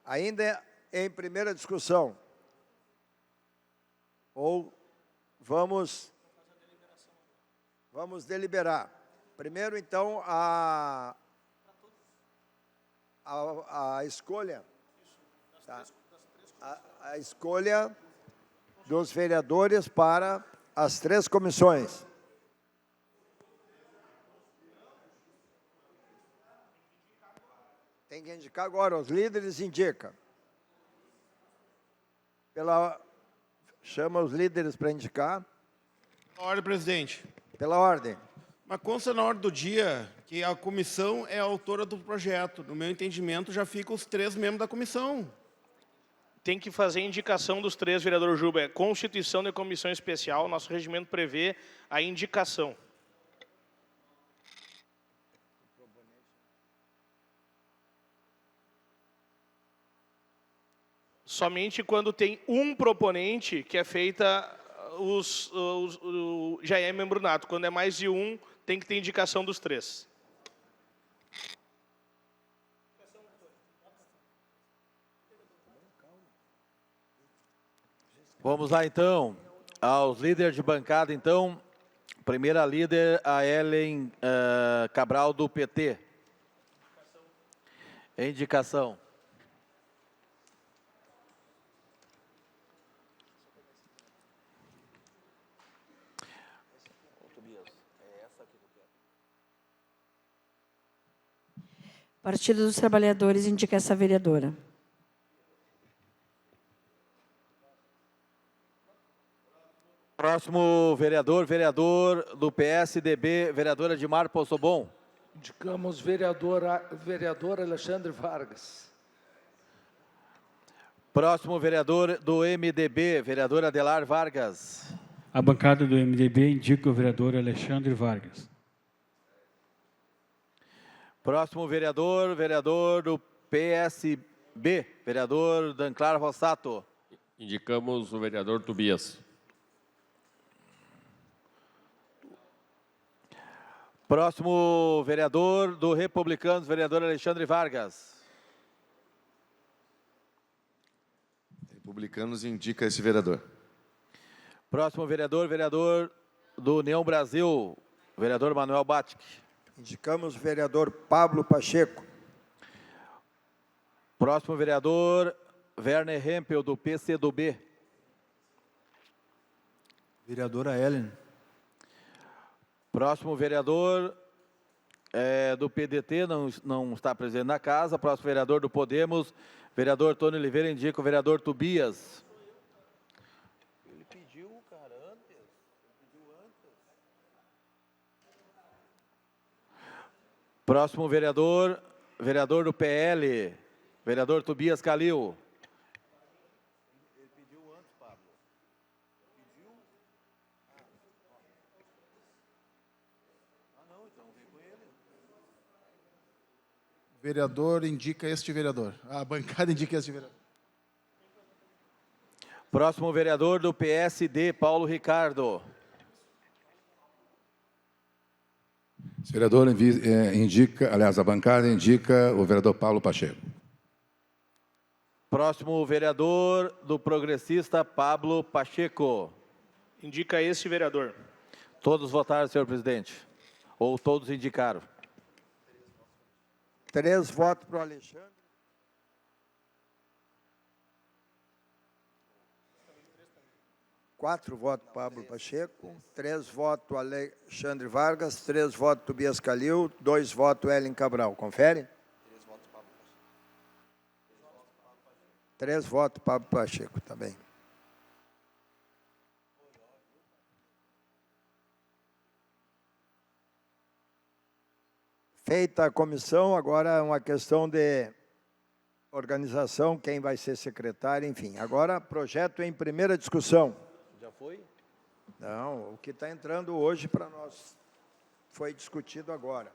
Ainda em primeira discussão. Ou vamos deliberar. Primeiro, então, a escolha. Tá? A escolha dos vereadores para as 3 comissões. Tem que indicar agora, os líderes indicam. Chama os líderes para indicar. Pela ordem, presidente. Pela ordem. Mas consta na ordem do dia que a comissão é a autora do projeto. No meu entendimento, já ficam os 3 membros da comissão. Tem que fazer indicação dos 3, vereador Juba. É constituição de comissão especial, nosso regimento prevê a indicação. Somente quando tem um proponente que é feita, já é membro nato. Quando é mais de um, tem que ter indicação dos 3. Vamos lá, então, aos líderes de bancada, então. Primeira líder, a Ellen Cabral, do PT. Indicação. Partido dos Trabalhadores indica essa vereadora. Próximo vereador do PSDB, vereadora Edmar Possobon. Indicamos vereador Alexandre Vargas. Próximo vereador do MDB, vereador Adelar Vargas. A bancada do MDB indica o vereador Alexandre Vargas. Próximo vereador do PSB, vereador Danclar Rossato. Indicamos o vereador Tobias. Próximo vereador do Republicanos, vereador Alexandre Vargas. Republicanos indica esse vereador. Próximo vereador do União Brasil, vereador Manuel Batic. Indicamos o vereador Pablo Pacheco. Próximo vereador, Werner Hempel, do PCdoB. Vereadora Ellen. Próximo vereador do PDT, não está presente na casa. Próximo vereador do Podemos, vereador Tony Oliveira, indica o vereador Tobias. Ele pediu, cara, antes. Ele pediu antes. Próximo vereador, vereador do PL, vereador Tobias Calil. O vereador indica este vereador. A bancada indica este vereador. Próximo vereador do PSD, Paulo Ricardo. O vereador indica, aliás, a bancada indica o vereador Paulo Pacheco. Próximo vereador do progressista, Pablo Pacheco. Indica este vereador. Todos votaram, senhor presidente? Ou todos indicaram? 3 votos para o Alexandre. 4 votos Pablo Pacheco, 3 votos Alexandre Vargas, 3 votos Tobias Calil, 2 votos Ellen Cabral. Confere? 3 votos Pablo Pacheco, tá bem. Feita a comissão, agora é uma questão de organização, quem vai ser secretário, enfim. Agora, projeto em primeira discussão. Já foi? Não, o que está entrando hoje para nós foi discutido agora.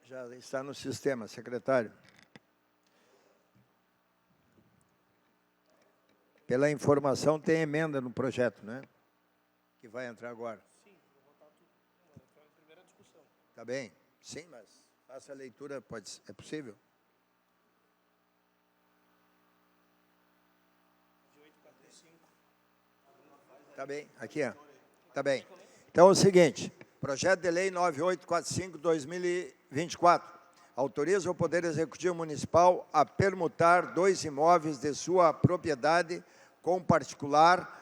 Já está no sistema, secretário. Pela informação, tem emenda no projeto, né? Que vai entrar agora. Sim, vou votar tudo. Foi a primeira discussão. Tá bem? Sim, mas faça a leitura, é possível? Tá bem, aqui, ó. Tá bem. Então é o seguinte, projeto de lei 9845/2024 autoriza o Poder Executivo Municipal a permutar 2 imóveis de sua propriedade com particular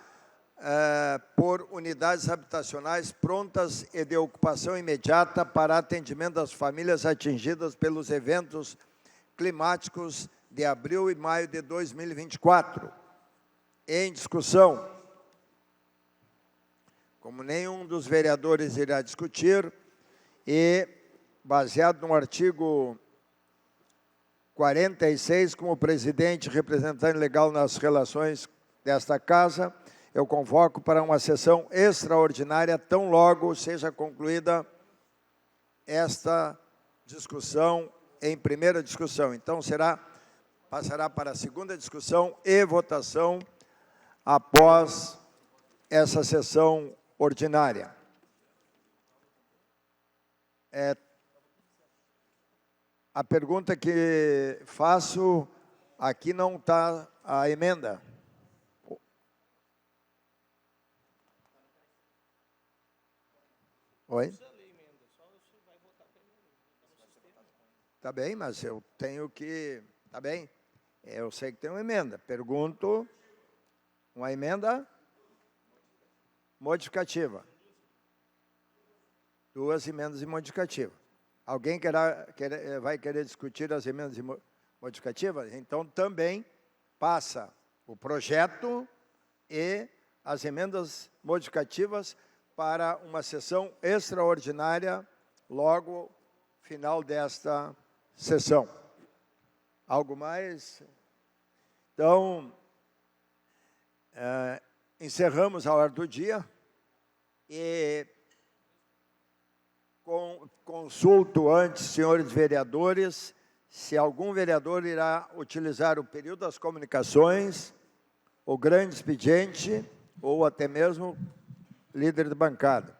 por unidades habitacionais prontas e de ocupação imediata para atendimento das famílias atingidas pelos eventos climáticos de abril e maio de 2024. Em discussão. Como nenhum dos vereadores irá discutir, e baseado no artigo 46, como presidente e representante legal nas relações desta casa, eu convoco para uma sessão extraordinária, tão logo seja concluída esta discussão em primeira discussão. Então, passará para a segunda discussão e votação após essa sessão ordinária. A pergunta que faço, aqui não está a emenda. Oi? Tá bem, mas eu tenho que... Tá bem? Eu sei que tem uma emenda. Pergunto, uma emenda modificativa. 2 emendas modificativas. Alguém vai querer discutir as emendas modificativas? Então, também passa o projeto e as emendas modificativas para uma sessão extraordinária logo final desta sessão. Algo mais? Então, encerramos a hora do dia e consulto antes, senhores vereadores, se algum vereador irá utilizar o período das comunicações, o grande expediente ou até mesmo líder de bancada.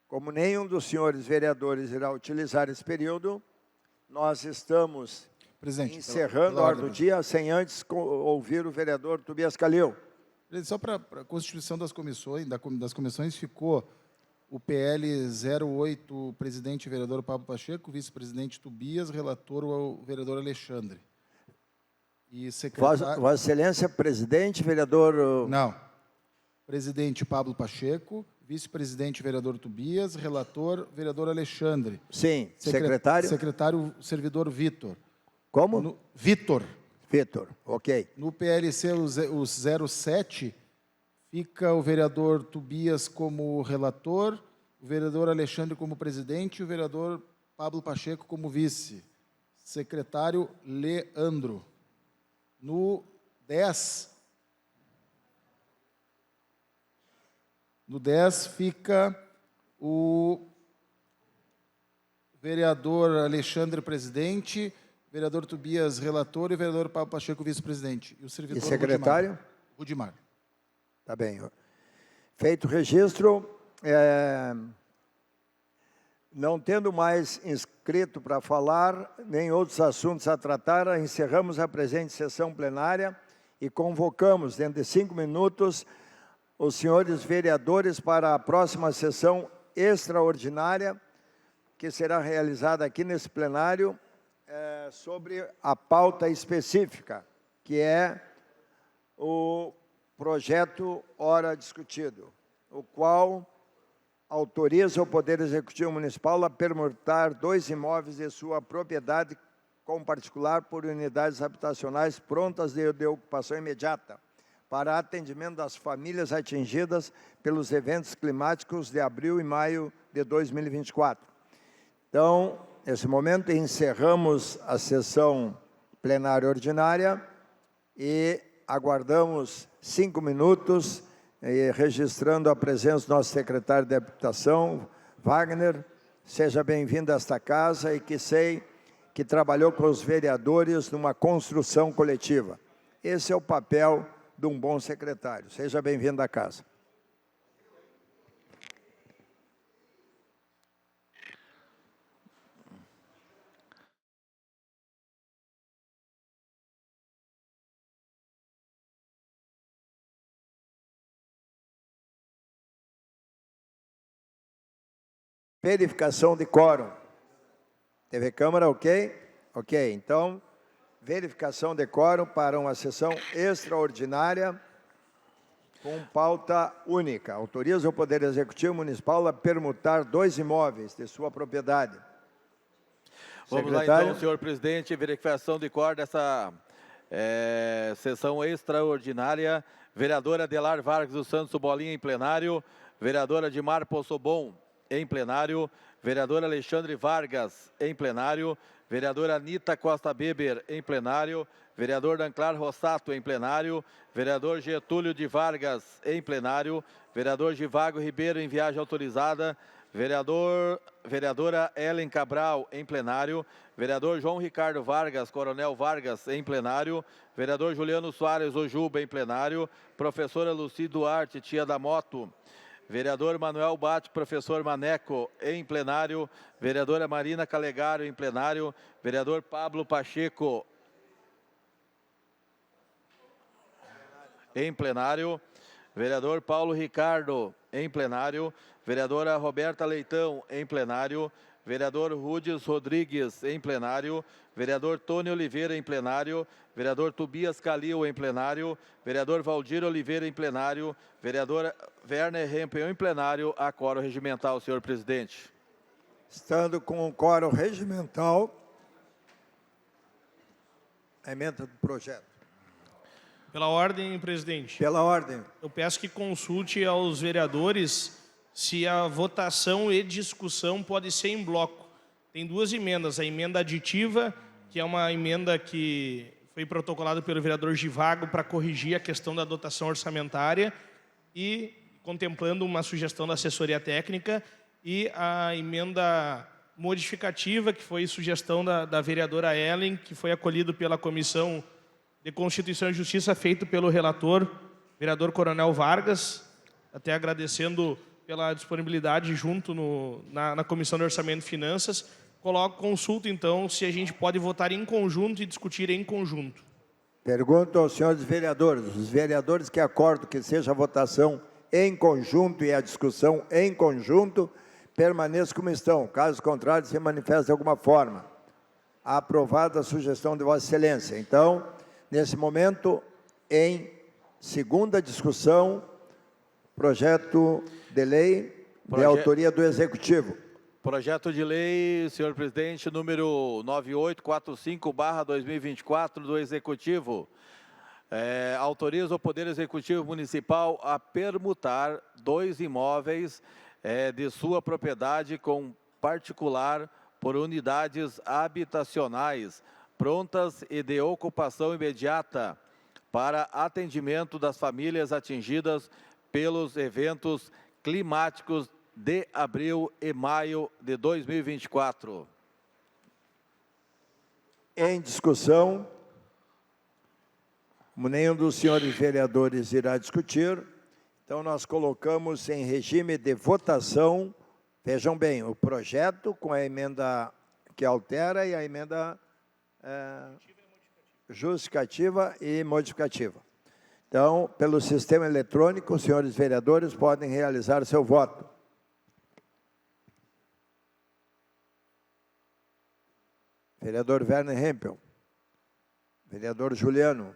Como nenhum dos senhores vereadores irá utilizar esse período, nós estamos encerrando a hora do dia, sem antes ouvir o vereador Tobias Calil. Só para a constituição das comissões, ficou o PL 08, presidente e vereador Pablo Pacheco, vice-presidente Tobias, relator o vereador Alexandre. E secretário... Vossa Excelência, presidente, vereador... Não. Presidente Pablo Pacheco, vice-presidente vereador Tobias, relator vereador Alexandre. Sim, secretário? Secretário servidor Vitor. Como? Vitor. Vitor, ok. No PLC, o 07, fica o vereador Tobias como relator, o vereador Alexandre como presidente e o vereador Pablo Pacheco como vice. Secretário Leandro. No 10 fica o vereador Alexandre presidente, vereador Tobias relator e vereador Pablo Pacheco vice-presidente. E o servidor E secretário? Rudimar. Tá bem. Feito o registro, não tendo mais inscrito para falar, nem outros assuntos a tratar, encerramos a presente sessão plenária e convocamos, dentro de 5 minutos, os senhores vereadores para a próxima sessão extraordinária, que será realizada aqui nesse plenário, sobre a pauta específica, que é o projeto ora discutido, o qual autoriza o Poder Executivo Municipal a permutar 2 imóveis de sua propriedade com particular por unidades habitacionais prontas de ocupação imediata, para atendimento das famílias atingidas pelos eventos climáticos de abril e maio de 2024. Então, nesse momento, encerramos a sessão plenária ordinária e aguardamos 5 minutos, registrando a presença do nosso secretário de Habitação, Wagner. Seja bem-vindo a esta casa e que sei que trabalhou com os vereadores numa construção coletiva. Esse é o papel de um bom secretário. Seja bem-vindo à casa. Verificação de quórum. TV Câmara, ok? Ok, então, verificação de quórum para uma sessão extraordinária com pauta única. Autoriza o Poder Executivo Municipal a permutar 2 imóveis de sua propriedade. Vamos lá então, senhor presidente, verificação de quórum dessa sessão extraordinária. Vereadora Adelar Vargas dos Santos Bolinha em plenário, vereadora Dimar Possobon em plenário, vereador Alexandre Vargas em plenário, vereadora Anita Costa Beber em plenário, vereador Danclar Rossato em plenário, vereador Getúlio de Vargas em plenário, vereador Givago Ribeiro em viagem autorizada, vereadora Ellen Cabral em plenário, vereador João Ricardo Vargas, Coronel Vargas em plenário, vereador Juliano Soares Ojuba em plenário, professora Luci Duarte, tia da moto, vereador Manuel Bate, professor Maneco, em plenário. Vereadora Marina Calegaro, em plenário. Vereador Pablo Pacheco, em plenário. Vereador Paulo Ricardo, em plenário. Vereadora Roberta Leitão, em plenário. Vereador Rudes Rodrigues, em plenário. Vereador Tony Oliveira, em plenário. Vereador Tobias Calil, em plenário. Vereador Valdir Oliveira, em plenário. Vereador Werner Hempel, em plenário. A quórum regimental, senhor presidente. Estando com o quórum regimental, a emenda do projeto. Pela ordem, presidente. Pela ordem. Eu peço que consulte aos vereadores se a votação e discussão pode ser em bloco. Tem 2 emendas. A emenda aditiva, que é uma emenda que foi protocolada pelo vereador Givago para corrigir a questão da dotação orçamentária e contemplando uma sugestão da assessoria técnica, e a emenda modificativa, que foi sugestão da vereadora Ellen, que foi acolhido pela Comissão de Constituição e Justiça, feito pelo relator, vereador Coronel Vargas, até agradecendo pela disponibilidade junto na Comissão de Orçamento e Finanças. Consulto, então, se a gente pode votar em conjunto e discutir em conjunto. Pergunto aos senhores vereadores, os vereadores que acordam que seja a votação em conjunto e a discussão em conjunto, permaneçam como estão. Caso contrário, se manifeste de alguma forma. Aprovada a sugestão de Vossa Excelência. Então, nesse momento, em segunda discussão, projeto de lei de autoria do Executivo. Projeto de lei, senhor presidente, número 9845/2024 do Executivo. autoriza o Poder Executivo Municipal a permutar 2 imóveis de sua propriedade com particular por unidades habitacionais prontas e de ocupação imediata para atendimento das famílias atingidas pelos eventos climáticos de abril e maio de 2024. Em discussão, como nenhum dos senhores vereadores irá discutir, então nós colocamos em regime de votação, vejam bem, o projeto com a emenda que altera e a emenda justificativa e modificativa. Então, pelo sistema eletrônico, os senhores vereadores podem realizar seu voto. Vereador Werner Hempel. Vereador Juliano.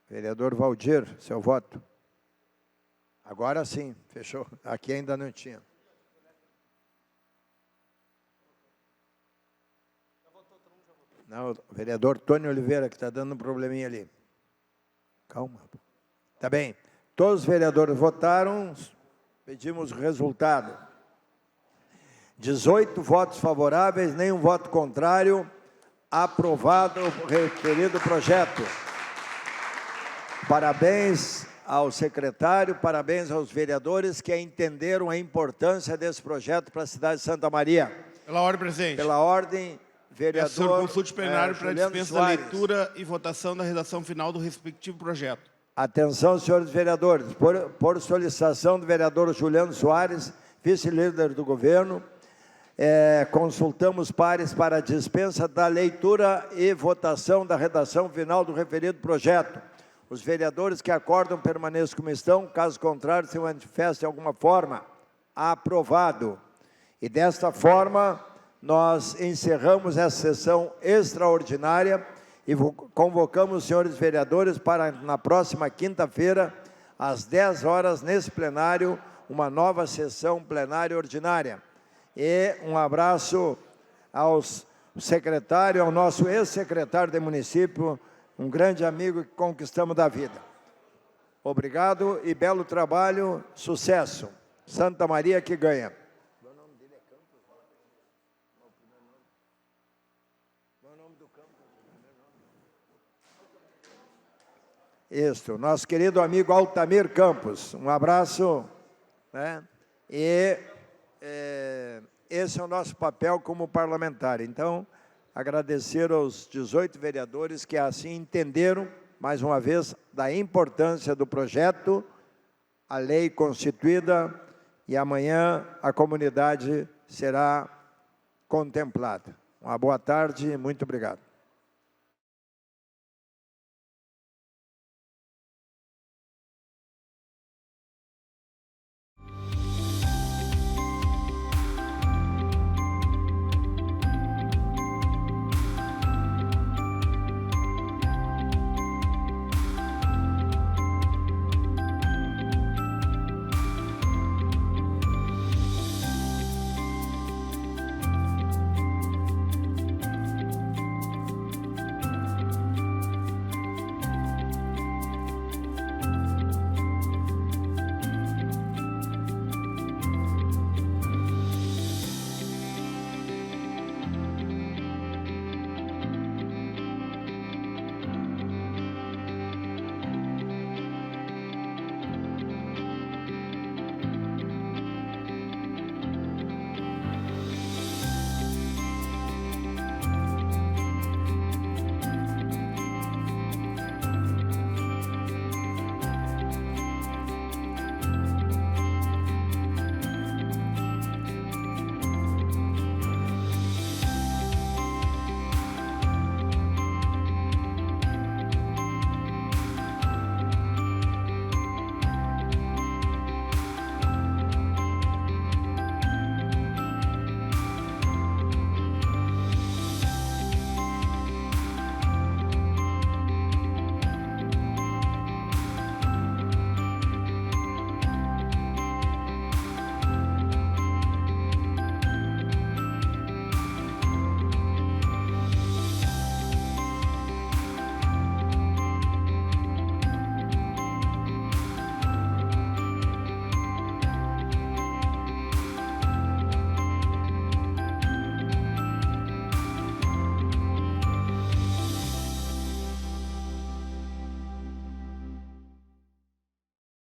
Vereador Valdir, seu voto. Agora sim, fechou. Aqui ainda não tinha. Não, o vereador Tony Oliveira, que está dando um probleminha ali. Calma. Tá bem. Todos os vereadores votaram, pedimos o resultado. 18 votos favoráveis, nenhum voto contrário. Aprovado o referido projeto. Parabéns ao secretário, parabéns aos vereadores que entenderam a importância desse projeto para a cidade de Santa Maria. Pela ordem, presidente. Pela ordem, vereador Peço ao consulte plenário para Juliano dispensa da Soares. leitura e votação da redação final do respectivo projeto. Atenção, senhores vereadores, por solicitação do vereador Juliano Soares, vice-líder do governo, consultamos pares para a dispensa da leitura e votação da redação final do referido projeto. Os vereadores que acordam permaneçam como estão, caso contrário, se manifestem de alguma forma. Aprovado. E desta forma, nós encerramos essa sessão extraordinária e convocamos os senhores vereadores para, na próxima quinta-feira, às 10 horas, nesse plenário, uma nova sessão plenária ordinária. E um abraço ao secretário, ao nosso ex-secretário de município, um grande amigo que conquistamos da vida. Obrigado e belo trabalho, sucesso. Santa Maria que ganha. Isso, nosso querido amigo Altamir Campos. Um abraço, né? E esse é o nosso papel como parlamentar. Então, agradecer aos 18 vereadores que assim entenderam, mais uma vez, da importância do projeto, a lei constituída, e amanhã a comunidade será contemplada. Uma boa tarde e muito obrigado.